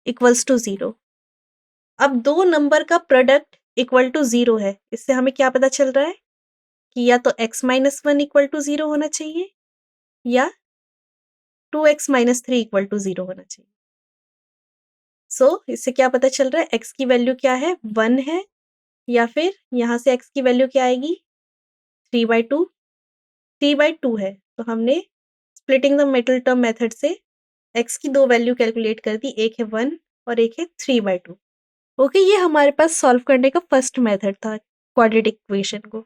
= 0। अब 2 नंबर का प्रोडक्ट इक्वल टू 0 है, इससे हमें क्या पता चल रहा है कि या तो x - 1 = 0 होना चाहिए या 2x - 3 = 0 होना चाहिए। सो इससे क्या पता चल रहा है, x की वैल्यू क्या है, 1 है, या फिर यहाँ से x की वैल्यू क्या आएगी, 3/2। 3/2 है तो हमने splitting the middle term method से x की 2 वैल्यू कैलकुलेट कर दी, एक है 1 और एक है 3/2। ओके, ये हमारे पास सॉल्व करने का फर्स्ट मेथड था क्वाड्रेटिक इक्वेशन को।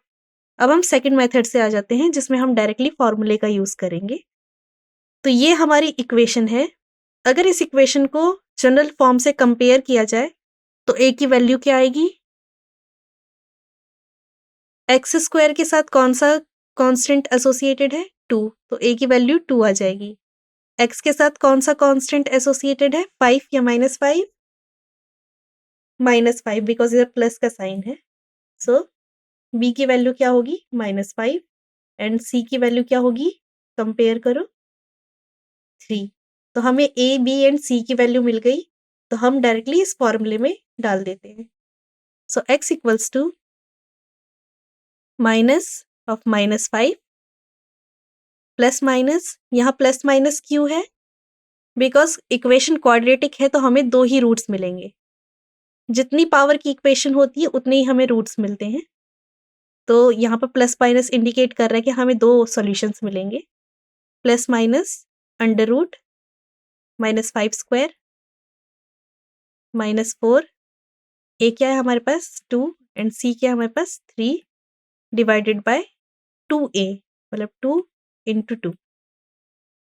अब हम सेकंड मेथड से आ जाते हैं जिसमें हम डायरेक्टली फॉर्मूले का यूज करेंगे। तो ये हमारी इक्वेशन है। अगर इस इक्वेशन को जनरल फॉर्म से कंपेयर किया जाए तो a की वैल्यू क्या आएगी, x² के साथ कौन सा कांस्टेंट एसोसिएटेड है, 2, तो a की वैल्यू 2 आ जाएगी। x के साथ कौन सा कांस्टेंट एसोसिएटेड है, 5 या -5, -5 बिकॉज इधर प्लस का साइन है। सो b की वैल्यू क्या होगी, -5 एंड c की वैल्यू क्या होगी, कंपेयर करो 3। तो हमें a b एंड c की वैल्यू मिल गई तो हम डायरेक्टली इस फॉर्मूले में डाल देते हैं। So x equals to minus of -5 plus minus, यहाँ प्लस माइनस क्यों है? बिकॉज इक्वेशन क्वाड्रेटिक है तो हमें 2 ही रूट्स मिलेंगे। जितनी पावर की इक्वेशन होती है उतने ही हमें रूट्स मिलते हैं। तो यहाँ पर प्लस माइनस इंडिकेट कर रहा है कि हमें 2 सॉल्यूशंस मिलेंगे। Plus minus under root -5 square -4, a क्या है हमारे पास 2 एंड सी क्या है हमारे पास 3 डिवाइडेड बाय 2a, मतलब 2 इंटू 2।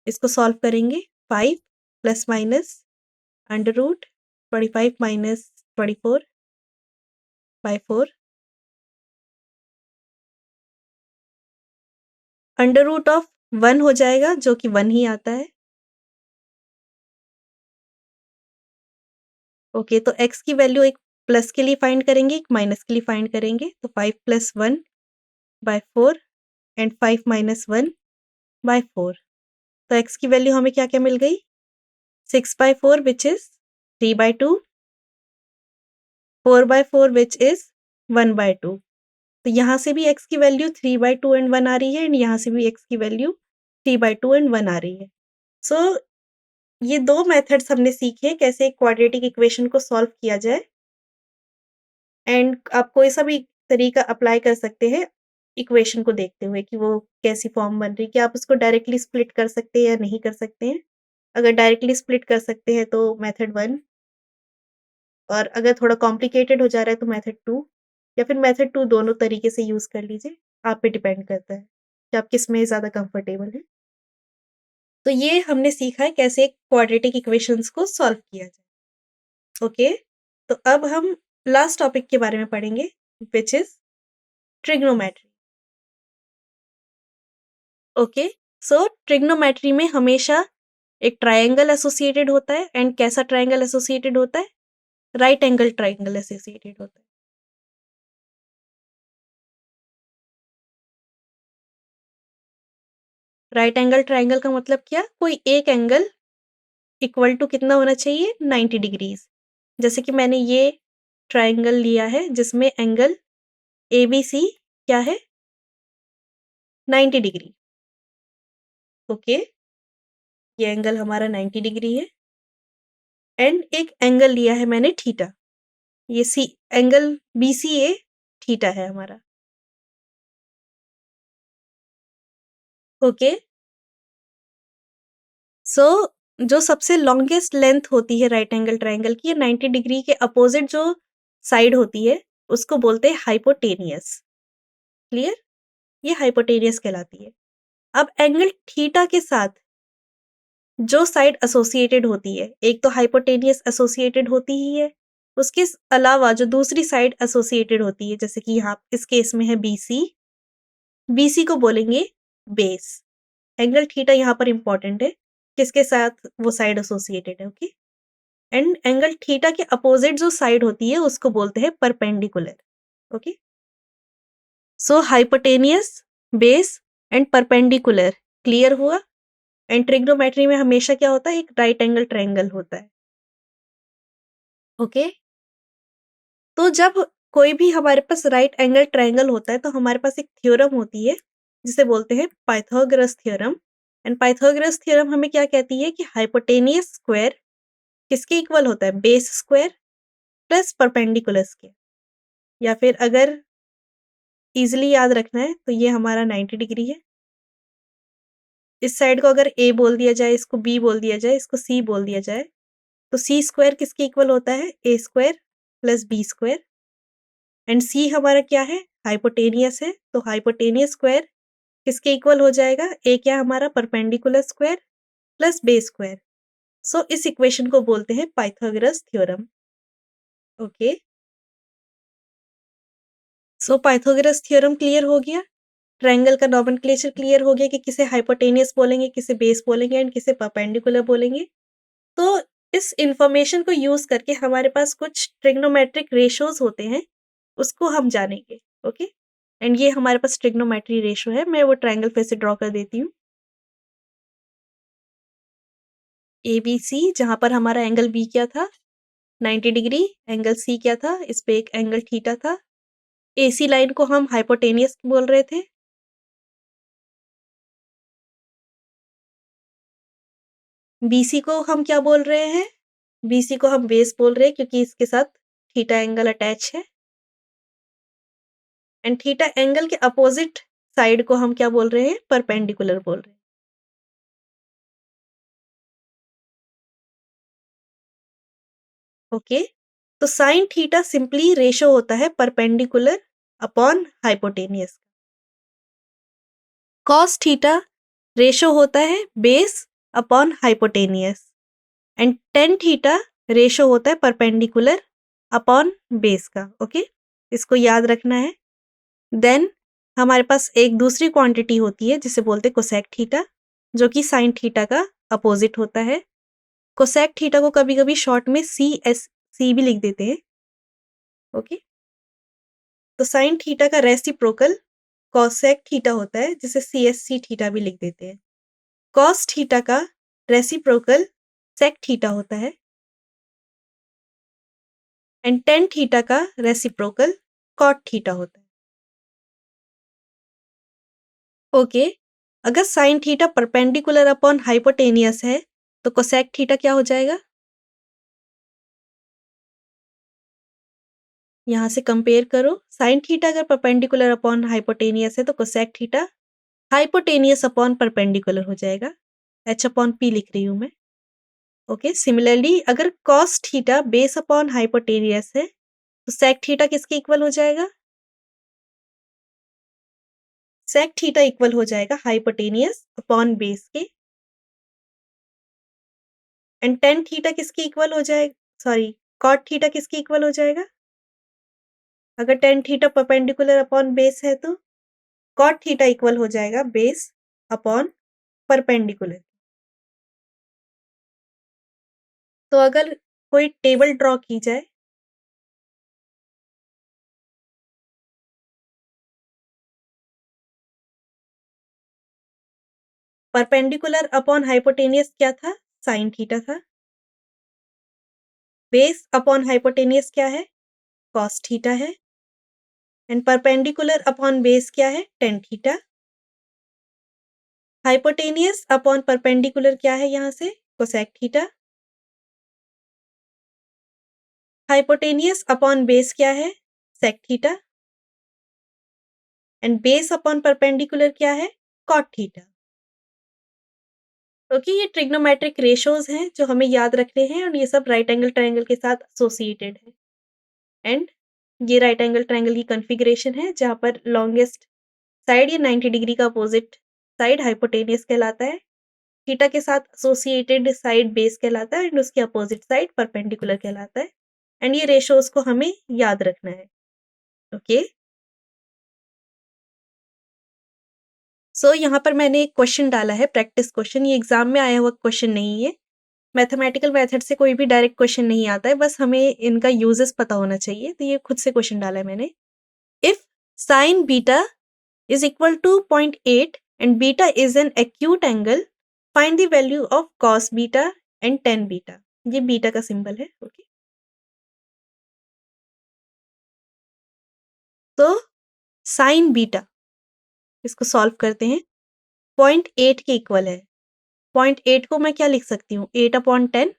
इसको सॉल्व करेंगे 5 plus minus under root 25 minus 24 by 4 under root of 1 हो जाएगा जो कि 1 ही आता है। ओके, तो x की वैल्यू एक प्लस के लिए फाइंड करेंगे, एक माइनस के लिए फाइंड करेंगे। तो 5 plus 1 by 4 and 5 minus 1 by 4। तो x की वैल्यू हमें क्या क्या मिल गई? 6 by 4 which is 3 by 2, 4 by 4 which is 1 by 2। तो यहाँ से भी x की वैल्यू 3 बाय 2 एंड 1 आ रही है, एंड यहाँ से भी x की वैल्यू 3 बाय 2 एंड 1 आ रही है। सो ये 2 मेथड्स हमने सीखे कैसे एक क्वाड्रेटिक इक्वेशन को सॉल्व किया जाए, एंड आप कोई सा भी तरीका अप्लाई कर सकते हैं इक्वेशन को देखते हुए कि वो कैसी फॉर्म बन रही है, कि आप उसको डायरेक्टली स्प्लिट कर सकते हैं या नहीं कर सकते हैं। अगर डायरेक्टली स्प्लिट कर सकते हैं तो मेथड 1, और अगर थोड़ा कॉम्प्लिकेटेड हो जा रहा है तो मेथड 2, या फिर मेथड 2, दोनों तरीके से यूज़ कर लीजिए। आप पे डिपेंड करता है कि आप किस में ज़्यादा कंफर्टेबल हैं। तो ये हमने सीखा है कैसे क्वाड्रेटिक इक्वेशंस को सॉल्व किया जाए। ओके, तो अब हम लास्ट टॉपिक के बारे में पढ़ेंगे which is trigonometry. Okay, so trigonometry में हमेशा एक ट्रायंगल एसोसिएटेड होता है, एंड कैसा ट्रायंगल एसोसिएटेड होता है? राइट एंगल ट्रायंगल एसोसिएटेड होता है। राइट एंगल ट्रायंगल का मतलब क्या? कोई एक एंगल इक्वल टू कितना होना चाहिए? 90 डिग्रीज। जैसे कि मैंने ये ट्रायंगल लिया है जिसमें एंगल ABC क्या है? 90 डिग्री। ओके, ये एंगल हमारा 90 डिग्री है, एंड एक एंगल लिया है मैंने थीटा। ये सी एंगल BCA थीटा है हमारा। ओके, सो जो सबसे लॉन्गेस्ट लेंथ होती है राइट एंगल ट्रायंगल की, 90 डिग्री के अपोजिट जो साइड होती है उसको बोलते हैं हाइपोटेनियस। क्लियर? ये हाइपोटेनियस कहलाती है। अब एंगल थीटा के साथ जो साइड एसोसिएटेड होती है, एक तो हाइपोटेनियस एसोसिएटेड होती ही है, उसके अलावा जो दूसरी साइड एसोसिएटेड होती है, जैसे कि यहाँ इस केस में है BC को बोलेंगे बेस। एंगल थीटा यहाँ पर इंपॉर्टेंट है, किसके साथ वो साइड एसोसिएटेड है। ओके, एंड एंगल थीटा के अपोजिट जो साइड होती है उसको बोलते हैं perpendicular. Okay, so hypotenuse, base and perpendicular clear हुआ। एंड ट्रिग्नोमेट्री में हमेशा क्या होता है? एक राइट एंगल ट्रायंगल होता है। ओके, तो जब कोई भी हमारे पास राइट एंगल ट्रायंगल होता है तो हमारे पास एक थ्योरम होती है जिसे बोलते हैं Pythagoras theorem. And Pythagoras theorem हमें क्या कहती है कि हाइपोटेनियस स्क्वायर किसके इक्वल होता है? Base square plus perpendicular square. या फिर अगर इजीली याद रखना है तो ये हमारा 90 डिग्री है। इस साइड को अगर A बोल दिया जाए, इसको B बोल दिया जाए, इसको C बोल दिया जाए, तो C स्क्वायर किसके इक्वल होता है? A square plus B square. And C हमारा क्या है? हाइपोटेनियस है, तो हाइपोटेनियस स्क्वायर किसके इक्वल हो जाएगा? A क्या हमारा? Perpendicular square plus base square. So इस इक्वेशन को बोलते हैं Pythagoras theorem. Okay, so Pythagoras theorem clear हो गया। ट्रायंगल का नोमेनक्लेचर क्लियर हो गया कि किसे हाइपोटेनियस बोलेंगे, किसे बेस बोलेंगे एंड किसे परपेंडिकुलर बोलेंगे। तो इस इंफॉर्मेशन को यूज करके हमारे पास कुछ ट्रिग्नोमेट्रिक रेशियोज होते हैं, उसको हम जानेंगे। ओके, एंड ये हमारे पास ट्रिग्नोमेट्री रेशियो है। मैं वो ट्रायंगल फिर से ड्रॉ कर देती हूँ। ABC, जहां पर हमारा एंगल B क्या था? 90 डिग्री, एंगल सी क्या था, इस पे एक एंगल थीटा था। एसी लाइन को हम हाइपोटेनियस बोल रहे थे। बीसी को हम क्या बोल रहे हैं? बीसी को हम बेस बोल रहे हैं क्योंकि इसके साथ थीटा एंगल अटैच है। एंड थीटा एंगल के अपोजिट साइड को हम क्या बोल रहे हैं? परपेंडिकुलर बोल रहे हैं। ओके, तो साइन थीटा सिंपली रेशो होता है perpendicular upon hypotenuse. Cos theta ratio होता है base upon hypotenuse. And tan theta ratio होता है परपेंडिकुलर अपॉन बेस का। ओके, इसको याद रखना है। देन हमारे पास एक दूसरी क्वांटिटी होती है जिसे बोलते हैं कोसेक थीटा, जो कि साइन थीटा का अपोजिट होता है। कोसेक थीटा को कभी कभी शॉर्ट में सी भी लिख देते हैं। ओके, तो साइन थीटा का रेसिप्रोकल कोसेक थीटा होता है जिसे CSC थीटा भी लिख देते हैं। कॉस थीटा का रेसिप्रोकल सेक थीटा होता है। एंड टेन थीटा का रेसिप्रोकल कॉट थीटा होता है। ओके, अगर sine theta perpendicular upon hypotenuse है तो कोसेक थीटा क्या हो जाएगा? यहां से कंपेयर करो, साइन थीटा अगर परपेंडिकुलर अपॉन हाइपोटेनियस है तो cosec theta hypotenuse upon perpendicular हो जाएगा। H अपॉन P लिख रही हूं मैं। ओके, सिमिलरली अगर cos theta base upon hypotenuse है तो सेक थीटा किसके इक्वल हो जाएगा? सेक थीटा इक्वल हो जाएगा हाइपोटेनियस अपॉन बेस के। एंड टेन थीटा किसके इक्वल हो जाएगा? सॉरी, कॉट थीटा किसके इक्वल हो जाएगा? अगर tan theta perpendicular upon base है तो कॉट थीटा इक्वल हो जाएगा बेस अपॉन परपेंडिकुलर। तो अगर कोई टेबल ड्रॉ की जाए, परपेंडिकुलर अपॉन हाइपोटेनियस क्या था? साइन थीटा था। बेस अपॉन हाइपोटेनियस क्या है? कॉस थीटा है। एंड परपेंडिकुलर अपॉन बेस क्या है? Tan theta. Hypotenuse upon perpendicular क्या है यहाँ से? Cosec theta. Hypotenuse upon base क्या है? Sec theta. And base upon perpendicular क्या है? Cot theta. क्योंकि ये ट्रिग्नोमेट्रिक रेशोज हैं जो हमें याद रखने हैं और ये सब राइट एंगल ट्रायंगल के साथ एसोसिएटेड है। एंड ये राइट एंगल ट्रायंगल की कॉन्फ़िगरेशन है जहाँ पर लॉन्गेस्ट साइड या 90 डिग्री का अपोजिट साइड हाइपोटेनियस कहलाता है, थीटा के साथ एसोसिएटेड साइड बेस कहलाता है एंड उसके अपोजिट साइड परपेंडिकुलर कहलाता है। एंड ये रेशोज को हमें याद रखना है। ओके, सो यहाँ पर मैंने एक क्वेश्चन डाला है, प्रैक्टिस क्वेश्चन। ये एग्जाम में आया हुआ क्वेश्चन नहीं है। मैथमेटिकल मेथड से कोई भी डायरेक्ट क्वेश्चन नहीं आता है, बस हमें इनका यूजेस पता होना चाहिए। तो ये खुद से क्वेश्चन डाला है मैंने। If sine beta is equal to 0.8 and beta is an acute angle, find the value of cos beta and tan beta. ये बीटा का सिंबल है। ओके, तो साइन बीटा, इसको सॉल्व करते हैं। 0.8 के इक्वल है। 0.8 को मैं क्या लिख सकती हूँ? 8/10।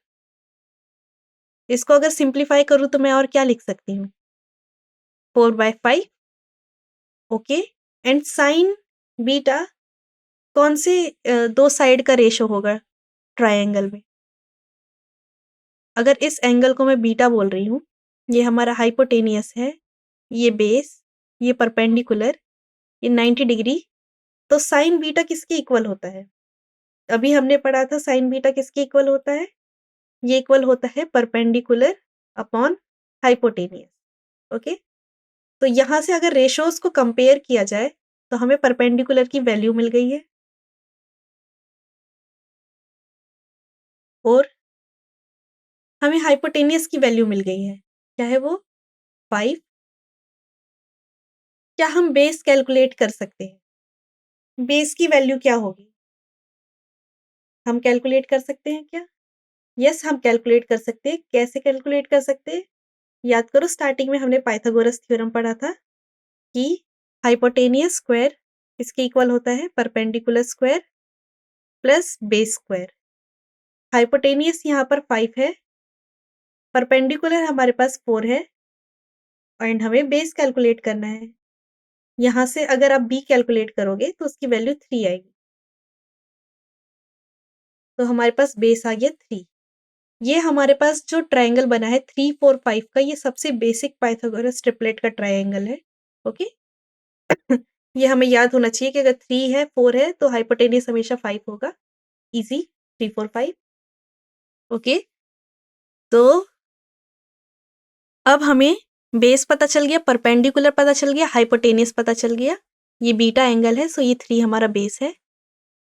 इसको अगर सिंप्लीफाई करूँ तो मैं और क्या लिख सकती हूँ? 4/5। ओके, एंड साइन बीटा कौन से दो साइड का रेशो होगा ट्रायंगल में? अगर इस एंगल को मैं बीटा बोल रही हूँ, ये हमारा हाइपोटेनियस है, ये बेस, ये परपेंडिकुलर, ये 90 डिग्री, तो साइन बीटा किसके इक्वल होता है? अभी हमने पढ़ा था साइन बीटा किसके इक्वल होता है? ये इक्वल होता है परपेंडिकुलर अपॉन हाइपोटेनियस। ओके, तो यहाँ से अगर रेशोज को कंपेयर किया जाए तो हमें परपेंडिकुलर की वैल्यू मिल गई है और हमें हाइपोटेनियस की वैल्यू मिल गई है। क्या है वो? 5। क्या हम बेस कैलकुलेट कर सकते हैं? बेस की वैल्यू क्या होगी? हम कैलकुलेट कर सकते हैं क्या? यस, हम कैलकुलेट कर सकते हैं। कैसे कैलकुलेट कर सकते हैं? याद करो स्टार्टिंग में हमने पाइथागोरस थ्योरम पढ़ा था कि हाइपोटेनियस स्क्वायर किसके इक्वल होता है? Perpendicular square plus base square. Hypotenuse यहाँ पर 5 है, परपेंडिकुलर हमारे पास 4 है एंड हमें बेस कैलकुलेट करना है। यहाँ से अगर आप बी कैलकुलेट करोगे तो उसकी वैल्यू 3 आएगी। तो हमारे पास बेस आ गया 3। ये हमारे पास जो ट्रायंगल बना है 3, 4, 5 का, ये सबसे बेसिक पाइथागोरस ट्रिपलेट का ट्रायंगल है। ओके। ये हमें याद होना चाहिए कि अगर 3 है, 4 है तो हाइपोटेनियस हमेशा 5 होगा। इजी, 3, 4, 5। ओके। तो अब हमें बेस पता चल गया, परपेंडिकुलर पता चल गया, हाइपोटेनियस पता चल गया। ये बीटा एंगल है, सो ये 3 हमारा बेस है।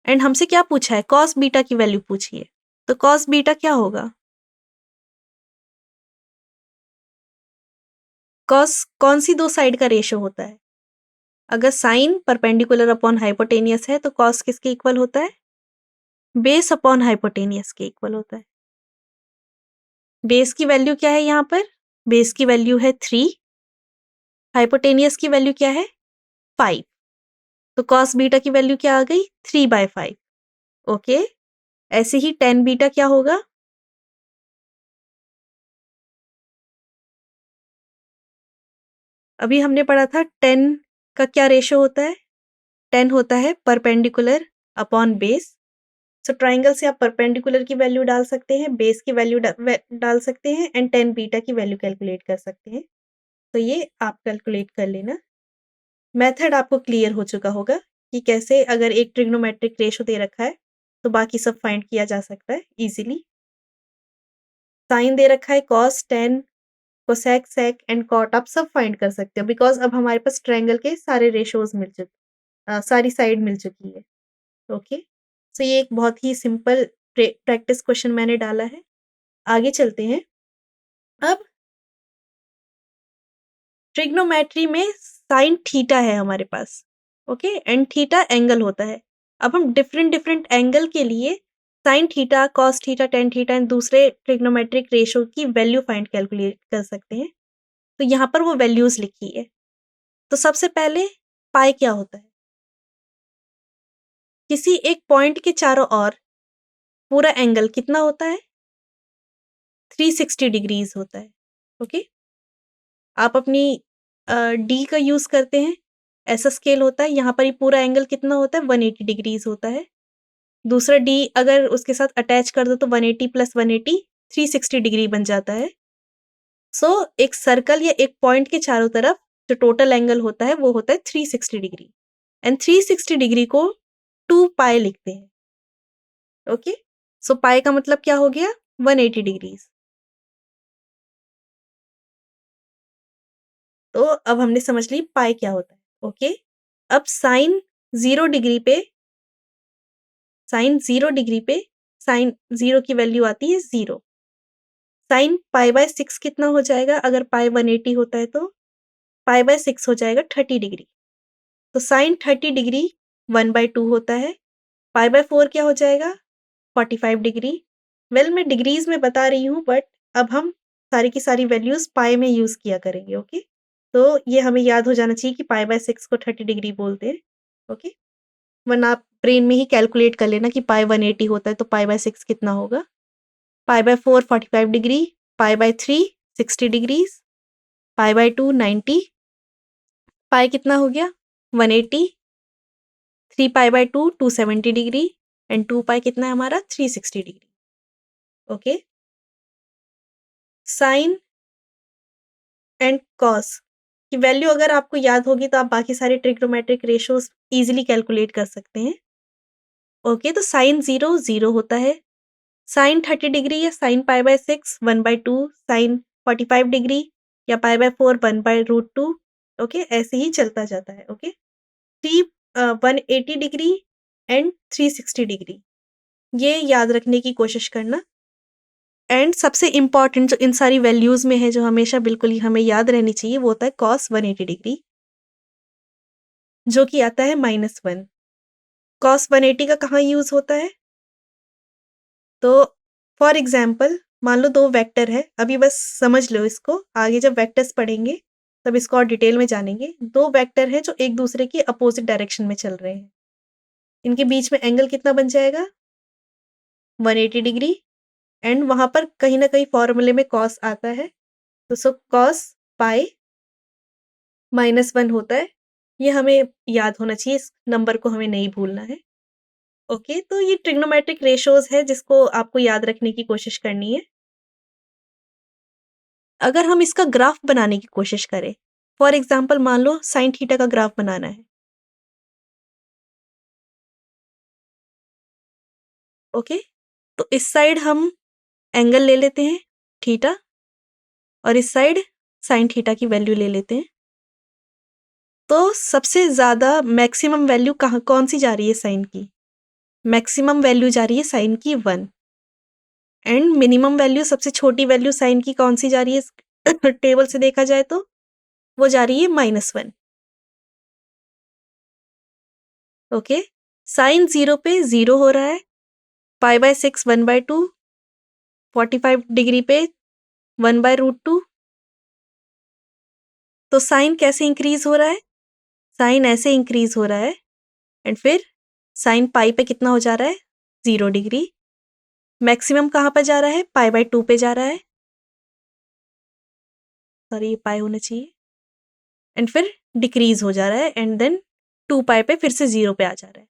एंड हमसे क्या पूछा है? कॉस बीटा की वैल्यू पूछी है। तो कॉस बीटा क्या होगा? कॉस कौन सी दो साइड का रेशो होता है? अगर साइन परपेंडिकुलर अपॉन हाइपोटेनियस है तो कॉस किसके इक्वल होता है? बेस अपॉन हाइपोटेनियस के इक्वल होता है। बेस की वैल्यू क्या है यहाँ पर? बेस की वैल्यू है 3, हाइपोटेनियस की वैल्यू क्या है? 5। तो कॉस बीटा की वैल्यू क्या आ गई? 3/5। ओके। ऐसे ही टेन बीटा क्या होगा? अभी हमने पढ़ा था 10 का क्या रेशो होता है? 10 होता है perpendicular upon base. So triangle से आप परपेंडिकुलर की वैल्यू डाल सकते हैं, बेस की वैल्यू डाल सकते हैं एंड 10 बीटा की वैल्यू कैलकुलेट कर सकते हैं। तो ये आप कैलकुलेट कर लेना। मेथड आपको क्लियर हो चुका होगा कि कैसे अगर एक ट्रिग्नोमेट्रिक रेशो दे रखा है तो बाकी सब फाइंड किया जा सकता है इजीली। साइन दे रखा है cos, tan, cosec, sec and cot, आप सब फाइंड कर सकते हो बिकॉज अब हमारे पास ट्रायंगल के सारे रेशोज मिल चुके, सारी साइड मिल चुकी है। ओके। सो ये एक बहुत ही सिंपल प्रैक्टिस क्वेश्चन मैंने डाला है। आगे चलते हैं। अब ट्रिग्नोमेट्री में साइन थीटा है हमारे पास। ओके। एंड थीटा एंगल होता है। अब हम डिफरेंट डिफरेंट एंगल के लिए sine theta, cos theta, tan theta and दूसरे ट्रिग्नोमेट्रिक रेशो की वैल्यू फाइंड कैलकुलेट कर सकते हैं। तो यहाँ पर वो वैल्यूज लिखी है। तो सबसे पहले पाई क्या होता है? किसी एक पॉइंट के चारों ओर पूरा एंगल कितना होता है? 360 डिग्रीज होता है। ओके। आप अपनी डी का यूज करते हैं, ऐसा स्केल होता है। यहाँ पर ये पूरा एंगल कितना होता है? 180 डिग्रीज होता है। दूसरा डी अगर उसके साथ अटैच कर दो तो 180 प्लस 180 360 डिग्री बन जाता है। सो एक सर्कल या एक पॉइंट के चारों तरफ जो टोटल एंगल होता है वो होता है 360 डिग्री। एंड 360 डिग्री को 2 पाई लिखते हैं। ओके। सो पाई का मतलब क्या हो गया? 180 डिग्रीज। तो अब हमने समझ ली पाई क्या होता है। ओके। अब साइन 0 डिग्री पे, साइन 0 डिग्री पे साइन 0 की वैल्यू आती है 0। साइन पाई/6 कितना हो जाएगा? अगर पाई 180 होता है तो पाई/6 हो जाएगा 30 डिग्री। तो साइन 30 डिग्री 1/2 होता है। पाई/4 क्या हो जाएगा? 45 डिग्री। वेल मैं डिग्रीज में बता रही हूँ बट अब हम सारी की सारी वैल्यूज पाई में यूज किया करेंगे। ओके। तो ये हमें याद हो जाना चाहिए कि पाई/6 को 30 डिग्री बोलते हैं। ओके। वरना आप ब्रेन में ही कैलकुलेट कर लेना कि पाई 180 होता है तो पाई/6 कितना होगा। पाई/4 45 डिग्री, पाई/3 60 डिग्रीज, पाई/2 90, पाई कितना हो गया? 180, 3 पाई/2 270 डिग्री एंड 2 पाई कितना है हमारा? 360 degree. Okay. Sine and cos की वैल्यू अगर आपको याद होगी तो आप बाकी सारे ट्रिग्नोमेट्रिक रेशियोज इजीली कैलकुलेट कर सकते हैं। ओके। तो साइन 0 0 होता है। साइन 30 डिग्री या साइन पाई/6 1/2, साइन 45 डिग्री या पाई/4 1/√2। ओके। ऐसे ही चलता जाता है। ओके। 180 डिग्री एंड 360 डिग्री, ये याद रखने की कोशिश करना। एंड सबसे इम्पॉर्टेंट जो इन सारी वैल्यूज में है, जो हमेशा बिल्कुल ही हमें याद रहनी चाहिए, वो होता है कॉस 180 डिग्री, जो कि आता है -1। कॉस 180 का कहाँ यूज होता है? तो फॉर एग्जाम्पल मान लो 2 वेक्टर है, अभी बस समझ लो इसको, आगे जब वेक्टर्स पढ़ेंगे तब इसको और डिटेल में जानेंगे। 2 वेक्टर है जो एक दूसरे की अपोजिट डायरेक्शन में चल रहे हैं। इनके बीच में एंगल कितना बन जाएगा? 180 डिग्री। एंड वहाँ पर कहीं न कहीं फ़ॉर्मूले में कॉस आता है, तो सो कॉस पाई -1 होता है। ये हमें याद होना चाहिए, इस नंबर को हमें नहीं भूलना है। ओके, तो ये ट्रिग्नोमेट्रिक रेशियोज़ है जिसको आपको याद रखने की कोशिश करनी है। अगर हम इसका ग्राफ बनाने की कोशिश करें, फॉर एग्ज़ाम्पल मान लो साइन थीटा का ग्राफ बनाना है। ओके, तो इस साइड हम एंगल ले लेते हैं थीटा और इस साइड साइन थीटा की वैल्यू ले लेते हैं। तो सबसे ज़्यादा मैक्सिमम वैल्यू कहाँ कौन-सी जा रही है साइन की? मैक्सिमम वैल्यू जा रही है साइन की 1 एंड मिनिमम वैल्यू सबसे छोटी वैल्यू साइन की कौन-सी जा रही है इस टेबल से देखा जाए तो? वो जा रही है -1। ओके, साइन 0 पे 0 हो रहा है, पाई/6 1/2, 45 डिग्री पे 1/√2। तो साइन कैसे इंक्रीज़ हो रहा है? साइन ऐसे इंक्रीज़ हो रहा है एंड फिर साइन पाई पे कितना हो जा रहा है? 0 डिग्री। मैक्सिमम कहाँ पर जा रहा है? पाई/2 पे जा रहा है। सॉरी, ये पाई होना चाहिए। एंड फिर डिक्रीज़ हो जा रहा है एंड देन 2 पाई पे फिर से 0 पे आ जा रहा है।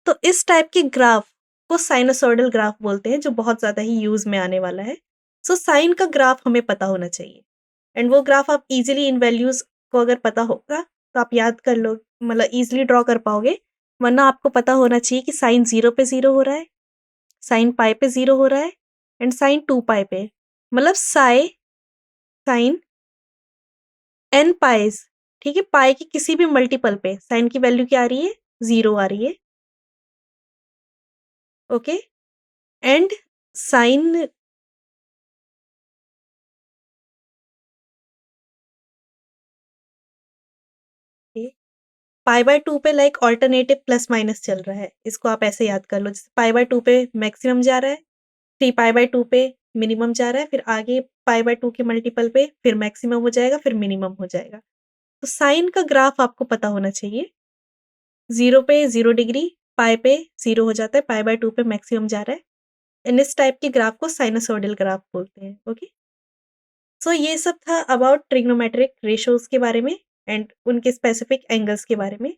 तो इस टाइप के ग्राफ को साइनसॉइडल ग्राफ बोलते हैं, जो बहुत ज़्यादा ही यूज़ में आने वाला है। सो साइन का ग्राफ हमें पता होना चाहिए एंड वो ग्राफ आप ईज़िली इन वैल्यूज़ को अगर पता होगा, तो आप याद कर लो, मतलब ईज़िली ड्रॉ कर पाओगे। वरना आपको पता होना चाहिए कि साइन 0 पे 0 हो रहा है, साइन पाई पे 0 हो रहा है एंड साइन 2 पाई पे। मतलब साइन n पाइज़, ठीक है? पाई की किसी भी मल्टीपल पे साइन की वैल्यू क्या आ रही है? 0 आ रही है। ओके? एंड साइन ए पाई/2 पे लाइक अल्टरनेटिव प्लस माइनस चल रहा है। इसको आप ऐसे याद कर लो, जैसे पाई/2 पे मैक्सिमम जा रहा है, फिर पाई/2 पे मिनिमम जा रहा है, फिर आगे पाई/2 के मल्टीपल पे फिर मैक्सिमम हो जाएगा, फिर मिनिमम हो जाएगा। तो साइन का ग्राफ आपको पता होना चाहिए। 0 पे 0 डिग्री, पाई पे 0 हो जाता है, पाई/2 पे मैक्सिमम जा रहा है। एंड इस टाइप के ग्राफ को साइनसॉइडल ग्राफ बोलते हैं। ओके? सो ये सब था अबाउट ट्रिग्नोमेट्रिक रेशियोज़ के बारे में एंड उनके स्पेसिफिक एंगल्स के बारे में।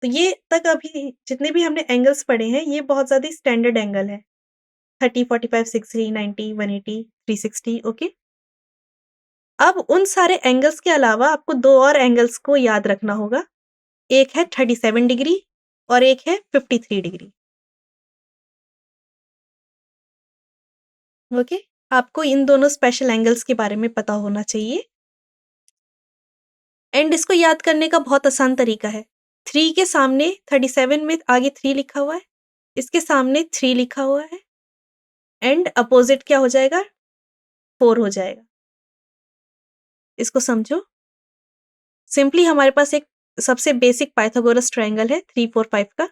तो ये तक अभी जितने भी हमने एंगल्स पढ़े हैं, ये बहुत ज़्यादा स्टैंडर्ड एंगल है। 30, 45, 60, 90, 180, 360। ओके? अब उन सारे एंगल्स के अलावा आपको 2 और एंगल्स को याद रखना होगा। एक है 37 डिग्री और एक है 53 डिग्री। ओके? आपको इन दोनों स्पेशल एंगल्स के बारे में पता होना चाहिए। एंड इसको याद करने का बहुत आसान तरीका है। 3 के सामने 37 में आगे 3 लिखा हुआ है, इसके सामने 3 लिखा हुआ है एंड अपोज़िट क्या हो जाएगा? 4 हो जाएगा। इसको समझो। सिंपली हमारे पास एक सबसे बेसिक पाइथागोरस ट्रायंगल है 3, 4, 5 का।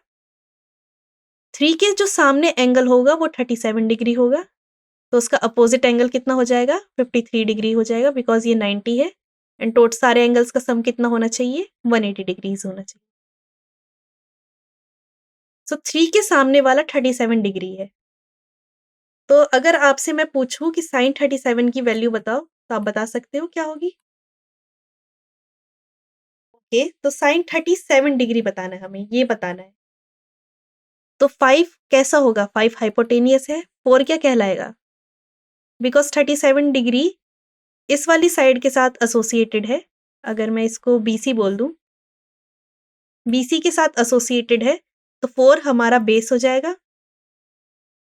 3 के जो सामने एंगल होगा वो 37 डिग्री होगा, तो उसका अपोज़िट एंगल कितना हो जाएगा? 53 डिग्री हो जाएगा, बिकॉज़ ये 90 है एंड सारे एंगल्स का सम कितना होना चाहिए? 180 डिग्रीज़ होना चाहिए। सो 3 के सामने वाला 37 डिग्री है। तो अगर आपसे मैं पूछूँ कि साइन 37 की वैल्यू बताओ, तो आप बता सकते हो क्या होगी? ओके, तो साइन 37 डिग्री बताना है हमें, ये बताना है। तो 5 कैसा होगा? 5 हाइपोटेनियस है, 4 क्या कहलाएगा? बिकॉज़ 37 डिग्री इस वाली साइड के साथ एसोसिएटेड है। अगर मैं इसको बीसी बोल दूँ, बीसी के साथ एसोसिएटेड है, तो 4 हमारा बेस हो जाएगा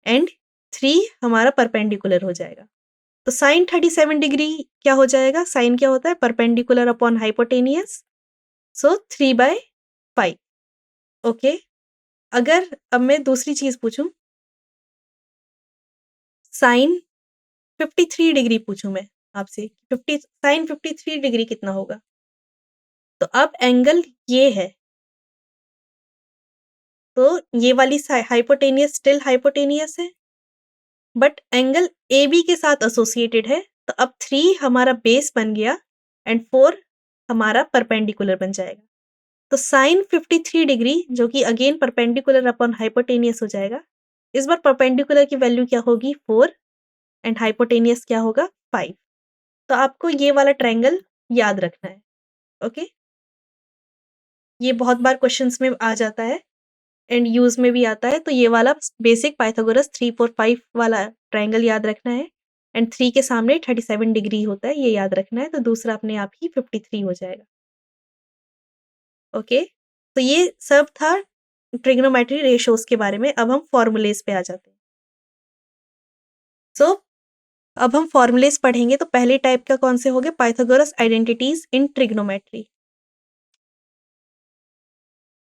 एंड 3 हमारा परपेंडिकुलर हो जाएगा। तो साइन 37 डिग्री क्या हो जाएगा? साइन क्या होता है? परपेंडिकुलर अपॉन हाइपोटेनियस, सो 3/5। ओके? अगर अब मैं दूसरी चीज़ पूछूँ, साइन 53 डिग्री पूछूँ मैं आपसे, 50 साइन 53 डिग्री कितना होगा? तो अब एंगल ये है, तो ये वाली हाइपोटेनियस स्टिल हाइपोटेनियस है बट एंगल ए बी के साथ एसोसिएटेड है, तो अब 3 हमारा बेस बन गया एंड 4 हमारा परपेंडिकुलर बन जाएगा। तो साइन 53 डिग्री जो कि अगेन परपेंडिकुलर अपॉन हाइपोटेनियस हो जाएगा। इस बार परपेंडिकुलर की वैल्यू क्या होगी 4 एंड हाइपोटेनियस क्या होगा 5। तो आपको ये वाला ट्रायंगल याद रखना है। ओके, ये बहुत बार क्वेश्चंस में आ जाता है एंड यूज में भी आता है। तो ये वाला बेसिक पाइथागोरस 3 4 5 वाला ट्रायंगल याद रखना है एंड 3 के सामने 37 डिग्री होता है, ये याद रखना है। तो दूसरा अपने आप ही 53 हो जाएगा। ओके, तो ये सब था ट्रिग्नोमेट्री रेशियोज के बारे में। अब हम फॉर्मूलेज पे आ जाते हैं। सो अब हम फॉर्मूलेज पढ़ेंगे। तो पहले टाइप का कौन से हो गए, Pythagoras identities in trigonometry.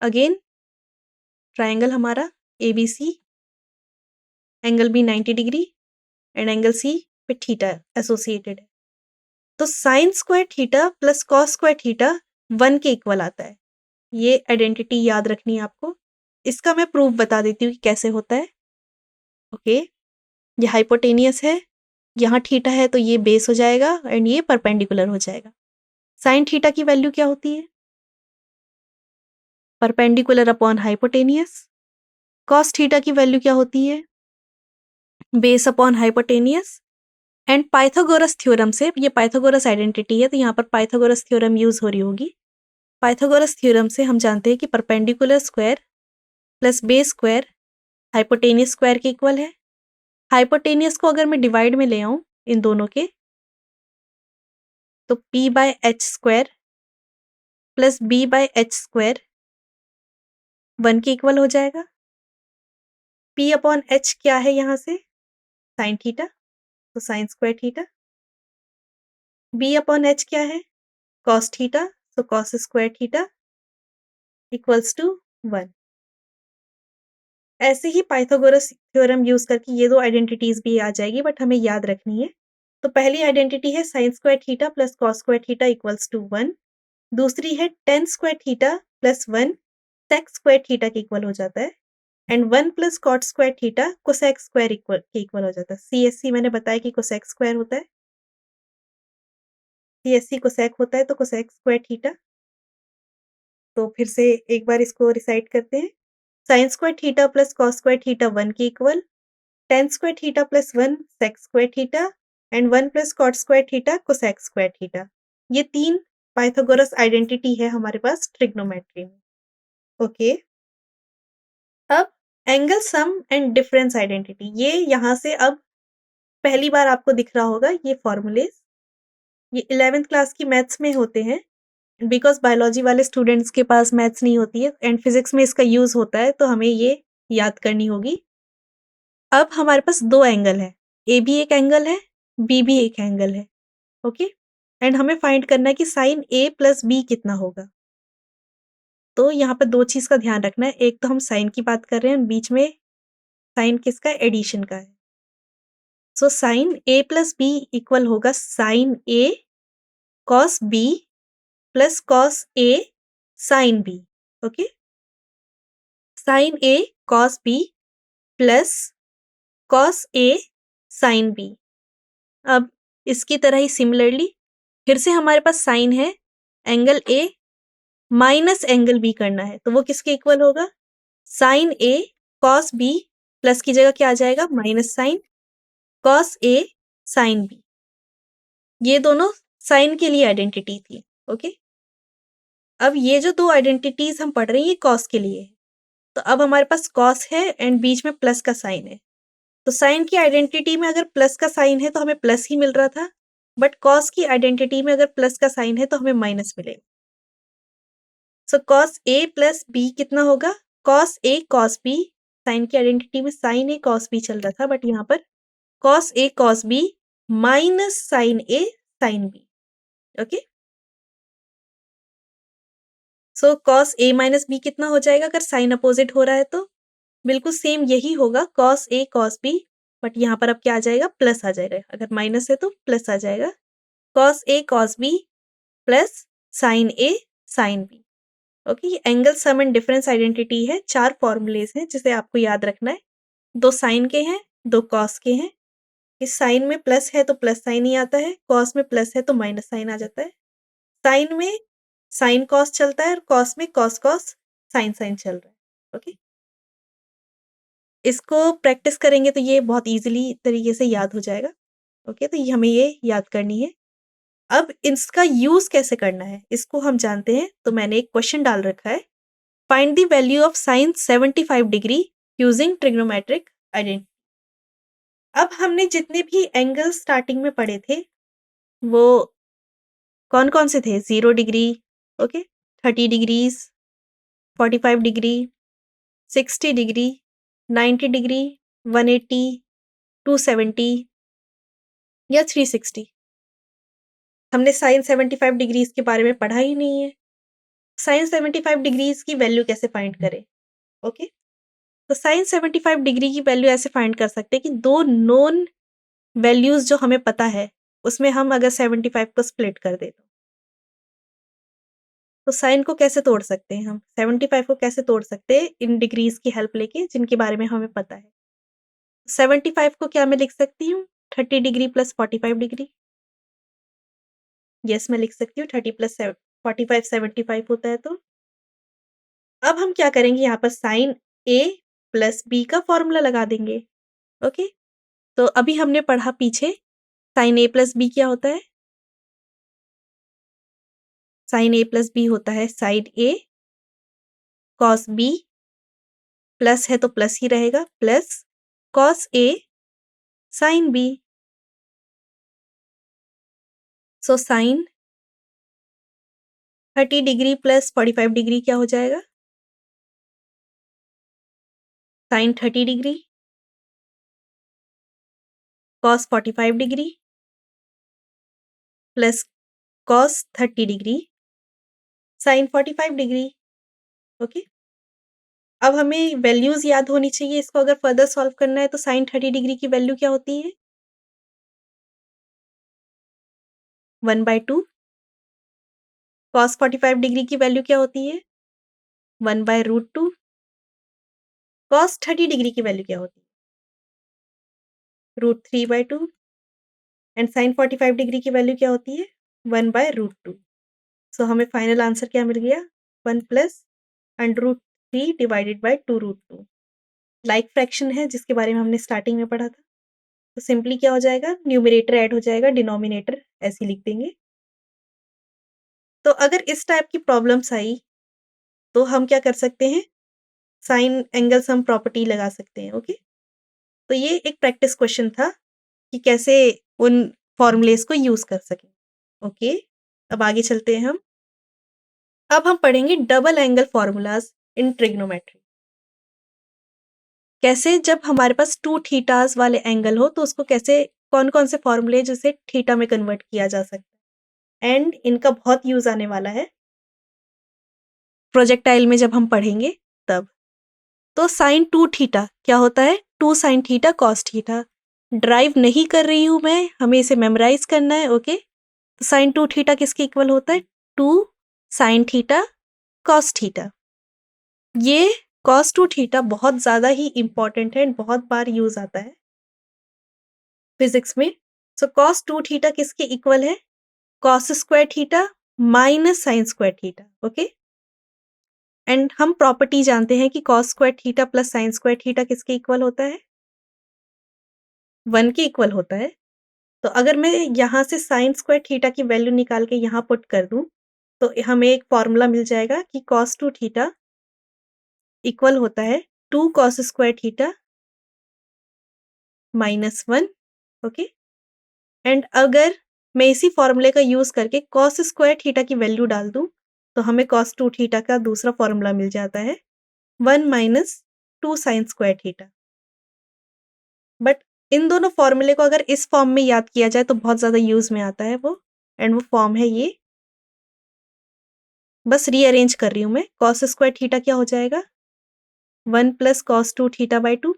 Again triangle हमारा ABC, angle B 90 degree and angle C पे थीटा एसोसिएटेड है। तो sine square theta plus cos square theta 1 के इक्वल आता है। ये आइडेंटिटी याद रखनी है आपको। इसका मैं प्रूफ बता देती हूँ कि कैसे होता है। ओके, ये हाइपोटेनियस है, यहाँ थीटा है तो ये बेस हो जाएगा एंड ये परपेंडिकुलर हो जाएगा। साइन थीटा की वैल्यू क्या होती है, perpendicular upon hypotenuse. Cos theta की वैल्यू क्या होती है, base upon hypotenuse. And Pythagoras theorem से, ये पाइथागोरस आइडेंटिटी है तो यहाँ पर पाइथागोरस थ्योरम यूज हो रही होगी। पाइथागोरस थ्योरम से हम जानते हैं कि perpendicular square plus base square hypotenuse square के इक्वल है। हाइपोटेनियस को अगर मैं डिवाइड में ले आऊं इन दोनों के, तो p by H square plus b by H square 1 के इक्वल हो जाएगा। p अपॉन एच क्या है यहाँ से, साइन थीटा, तो sine square theta. b upon H क्या है, कॉस थीटा, तो cos square theta equals to 1। ऐसे ही पाइथागोरस थ्योरम यूज करके ये दो आइडेंटिटीज भी आ जाएगी, बट हमें याद रखनी है। तो पहली आइडेंटिटी है sine square theta plus cos square theta equals to 1। दूसरी है tan square theta plus 1 sec square theta के इक्वल हो जाता है and 1 plus cot square theta cosec square equal के इक्वल हो जाता है। सीएससी मैंने बताया कि कोसेक स्क्वायर होता है, सीएससी कोसेक होता है, तो कोसेक स्क्वायर थीटा। तो फिर से एक बार इसको रिसाइट करते हैं। Sine square theta plus cos square theta 1 के equal, tan square theta plus 1 sec square theta and 1 plus cot square theta cosec square theta. ये 3 पाइथागोरस आइडेंटिटी है हमारे पास ट्रिग्नोमेट्री में। ओके, अब angle sum and difference identity, ये यहाँ से अब पहली बार आपको दिख रहा होगा ये फॉर्मूलेज। ये 11th क्लास की मैथ्स में होते हैं, बिकॉज बायोलॉजी वाले स्टूडेंट्स के पास मैथ्स नहीं होती है एंड फिजिक्स में इसका यूज होता है, तो हमें ये याद करनी होगी। अब हमारे पास दो एंगल है, ए भी एक एंगल है, बी भी एक एंगल है। ओके, एंड हमें फाइंड करना है कि साइन ए प्लस बी कितना होगा। तो यहाँ पर दो चीज का ध्यान रखना है, एक तो हम साइन की बात कर रहे हैं, बीच में साइन किसका, एडिशन का है। So sine A plus B equal होगा sine A cos B plus cos A sine B. Okay, sine A cos B plus cos A sine B. अब इसकी तरह ही सिमिलरली फिर से हमारे पास साइन है, angle A minus angle B करना है, तो वो किसके इक्वल होगा, sine A cos B plus की जगह क्या आ जाएगा, minus sine cos A sine B. ये दोनों साइन के लिए आइडेंटिटी थी। ओके, अब ये जो दो आइडेंटिटीज हम पढ़ रहे हैं ये कॉस के लिए है। तो अब हमारे पास कॉस है एंड बीच में प्लस का साइन है। तो साइन की आइडेंटिटी में अगर प्लस का साइन है तो हमें प्लस ही मिल रहा था, बट कॉस की आइडेंटिटी में अगर प्लस का साइन है तो हमें माइनस मिलेगा। So cos A plus B कितना होगा, cos A cos B. Sine की आइडेंटिटी में साइन ए कॉस बी चल रहा था, बट यहाँ पर cos A cos B minus sine A sine B. Okay, so cos A minus B कितना हो जाएगा अगर साइन अपोजिट हो रहा है, तो बिल्कुल सेम यही होगा, cos A cos B, but यहाँ पर अब क्या आ जाएगा, प्लस आ जाएगा। अगर माइनस है तो प्लस आ जाएगा, cos A cos B plus sign A sine B. Okay, ये angle sum and difference identity है। 4 फॉर्मूलेज हैं जिसे आपको याद रखना है। 2 साइन के हैं दो कॉस के हैं। इस साइन में प्लस है तो प्लस साइन ही आता है, कॉस में प्लस है तो माइनस साइन आ जाता है। साइन में साइन कॉस चलता है और कॉस में कॉस कॉस साइन साइन चल रहा है। ओके, इसको प्रैक्टिस करेंगे तो ये बहुत इजीली तरीके से याद हो जाएगा। ओके, तो ये हमें ये याद करनी है। अब इसका यूज कैसे करना है इसको हम जानते हैं, तो मैंने एक क्वेश्चन डाल रखा है, find the value of sine 75 degree using trigonometric identity. अब हमने जितने भी एंगल स्टार्टिंग में पढ़े थे वो कौन कौन से थे? 0 degree, okay, 30 degrees, 45 degree, 60 degree, 90 degree, 180, 270 या 360। हमने साइन 75 डिग्रीज के बारे में पढ़ा ही नहीं है। साइन 75 डिग्रीज की वैल्यू कैसे फाइंड करें? ओके, तो साइन 75 डिग्री की वैल्यू ऐसे फाइंड कर सकते हैं कि दो नोन वैल्यूज जो हमें पता है उसमें हम अगर 75 को स्प्लिट कर दे तो साइन को कैसे तोड़ सकते हैं? हम 75 को कैसे तोड़ सकते हैं इन डिग्रीज की हेल्प लेके जिनके बारे में हमें पता है। 75 को क्या मैं लिख सकती हूँ? 30 डिग्री प्लस 45 डिग्री। यस, मैं लिख सकती हूँ 30 प्लस 45 75 होता है। तो अब हम क्या करेंगे, यहाँ पर साइन ए प्लस बी का फॉर्मूला लगा देंगे। ओके, तो अभी हमने पढ़ा पीछे साइन ए प्लस बी क्या होता है? साइन ए प्लस बी होता है sine A cos B, plus है तो प्लस ही रहेगा, plus cos A sine B. So sine 30 degree plus 45 degree क्या हो जाएगा? Sine 30 degree cos 45 degree plus cos 30 degree sine 45 degree. Okay, अब हमें वैल्यूज याद होनी चाहिए। इसको अगर फर्दर सॉल्व करना है तो साइन 30 डिग्री की वैल्यू क्या होती है? 1/2। कॉस 45 डिग्री की वैल्यू क्या होती है? 1/√2। कॉस 30 डिग्री की वैल्यू क्या होती है? √3/2। एंड साइन 45 डिग्री की वैल्यू क्या होती है? 1/√2। सो हमें फाइनल आंसर क्या मिल गया? 1 plus √3 divided by 2√2। Like fraction है जिसके बारे में हमने स्टार्टिंग में पढ़ा था। तो सिंपली क्या हो जाएगा, न्यूमरेटर ऐड हो जाएगा, डिनोमिनेटर ऐसे लिख देंगे। तो अगर इस टाइप की प्रॉब्लम्स आई तो हम क्या कर सकते हैं, साइन एंगल सम प्रॉपर्टी लगा सकते हैं। ओके, तो ये एक प्रैक्टिस क्वेश्चन था कि कैसे उन फॉर्मूलेस को यूज कर सकें। ओके, अब आगे चलते हैं हम। अब हम पढ़ेंगे डबल एंगल फॉर्मूलाज इन ट्रिग्नोमेट्री। कैसे जब हमारे पास 2 थीटास वाले एंगल हो तो उसको कैसे कौन कौन से फॉर्मूले जिसे थीटा में कन्वर्ट किया जा सकता है, एंड इनका बहुत यूज आने वाला है प्रोजेक्टाइल में जब हम पढ़ेंगे तब। तो साइन 2 थीटा क्या होता है? 2 sine theta cos theta. Drive नहीं कर रही हूं मैं, हमें इसे मेमोराइज करना है। ओके, तो साइन 2 थीटा किसके इक्वल होता है? 2 साइन थीटा कॉस थीटा। ये कॉस 2 थीटा बहुत ज्यादा ही इंपॉर्टेंट है, बहुत बार यूज आता है फिजिक्स में। सो कॉस 2 थीटा किसके इक्वल है? Cos square theta minus sign square theta. Okay, and हम प्रॉपर्टी जानते हैं कि cos square theta plus sign square theta किसके इक्वल होता है? 1 के इक्वल होता है। तो अगर मैं यहाँ से साइन स्क्वायर थीटा की वैल्यू निकाल के यहाँ पुट कर दूं तो हमें एक फॉर्मूला मिल जाएगा कि कॉस 2 थीटा इक्वल होता है 2 cos square theta -1। Okay, and अगर मैं इसी फॉर्मूले का यूज करके कॉस स्क्वायर थीटा की वैल्यू डाल दूं तो हमें कॉस 2 थीटा का दूसरा फॉर्मूला मिल जाता है 1 minus 2 sign square theta. But in दोनों फॉर्मूले को अगर इस फॉर्म में याद किया जाए तो बहुत ज्यादा यूज में आता है वो, एंड वो फॉर्म है ये। बस रीअरेंज कर रही हूं मैं। कॉस स्क्वायर थीटा क्या हो जाएगा? 1 plus cos 2 theta by 2,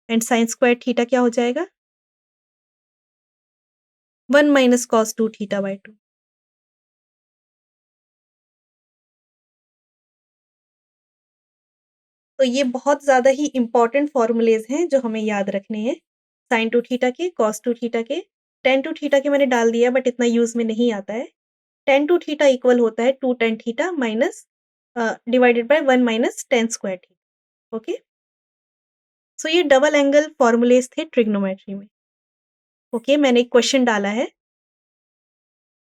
and sign square theta क्या हो जाएगा? 1 माइनस कॉस 2 थीटा बाई 2। तो ये बहुत ज़्यादा ही इम्पोर्टेंट फ़ॉर्मूलेज़ हैं जो हमें याद रखने हैं। sin 2 थीटा के, cos 2 थीटा के, tan 2 थीटा के मैंने डाल दिया बट इतना यूज़ में नहीं आता है। tan 2 थीटा इक्वल होता है 2 tan theta minus divided by 1 minus tan square theta. Okay? So ये डबल एंगल फ़ॉर्मूलेज़ थे ट्रिग्नोमेट्री में। ओके, मैंने एक क्वेश्चन डाला है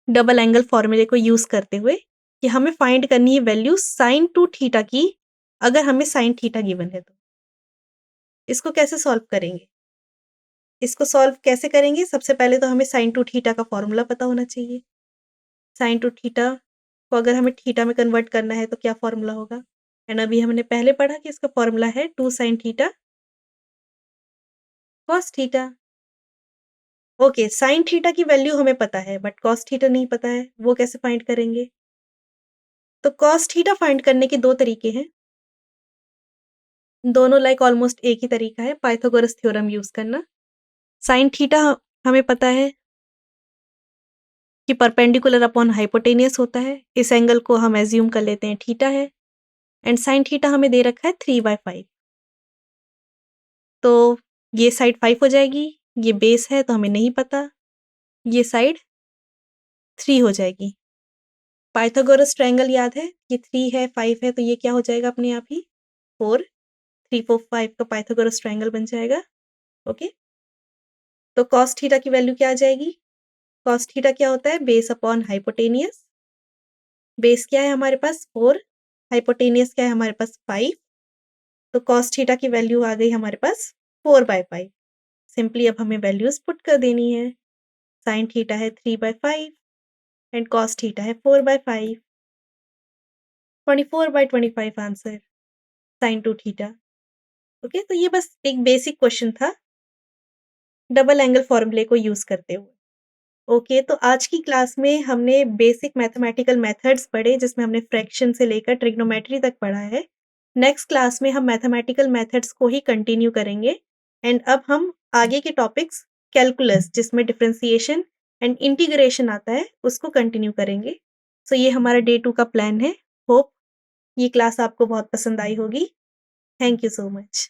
डबल एंगल फ़ॉर्मूले को यूज़ करते हुए कि हमें फाइंड करनी है वैल्यू sin 2 थीटा की अगर हमें sin थीटा गिवन है तो। इसको कैसे सॉल्व करेंगे? इसको सॉल्व कैसे करेंगे? सबसे पहले तो हमें sin 2 थीटा का फ़ॉर्मूला पता होना चाहिए। sin 2 थीटा को अगर हमें थीटा में कन्वर्ट करना है तो क्या फ़ॉर्मूला होगा? एंड अभी हमने पहले पढ़ा कि इसका फ़ॉर्मूला है 2 sin theta cos theta. Okay, sin theta की वैल्यू हमें पता है बट cos थीटा नहीं पता है, वो कैसे फाइंड करेंगे? तो cos थीटा फाइंड करने के 2 तरीके हैं। दोनों लाइक ऑलमोस्ट एक ही तरीका है, पाइथागोरस थ्योरम यूज़ करना। sin थीटा हमें पता है कि परपेंडिकुलर अपॉन हाइपोटेनियस होता है। इस एंगल को हम एज़्यूम कर लेते हैं थीटा है एंड sin थीटा हमें दे रखा है 3/5। तो ये साइड 5 हो जाएगी, ये बेस है तो हमें नहीं पता, ये साइड 3 हो जाएगी। पाइथागोरस ट्रायंगल याद है, ये 3 है, 5 है तो ये क्या हो जाएगा अपने आप ही 4, 3, 4, 5 का पाइथागोरस ट्रायंगल बन जाएगा। ओके? तो cos थीटा की वैल्यू क्या आ जाएगी? cos थीटा क्या होता है? Base upon hypotenuse. बेस क्या है हमारे पास 4, हाइपोटेनियस क्या है हमारे पास 5, तो cos थीटा की वैल्यू आ गई हमारे पास 4/5। सिंपली अब हमें वैल्यूज़ पुट कर देनी है। sin थीटा है 3/5 एंड cos थीटा है 4/5। 24/25 आंसर sin 2 थीटा। ओके, तो ये बस एक बेसिक क्वेश्चन था डबल एंगल फॉर्मूले को यूज़ करते हुए। ओके, तो आज की क्लास में हमने बेसिक मैथमेटिकल मेथड्स पढ़े जिसमें हमने फ्रैक्शन से लेकर ट्रिग्नोमेट्री तक पढ़ा है। नेक्स्ट क्लास में हम मैथमेटिकल मेथड्स को ही कंटिन्यू करेंगे एंड अब हम आगे के टॉपिक्स कैलकुलस जिसमें डिफरेंशिएशन एंड इंटीग्रेशन आता है उसको कंटिन्यू करेंगे। सो ये हमारा डे 2 का प्लान है। होप ये क्लास आपको बहुत पसंद आई होगी। Thank you so much.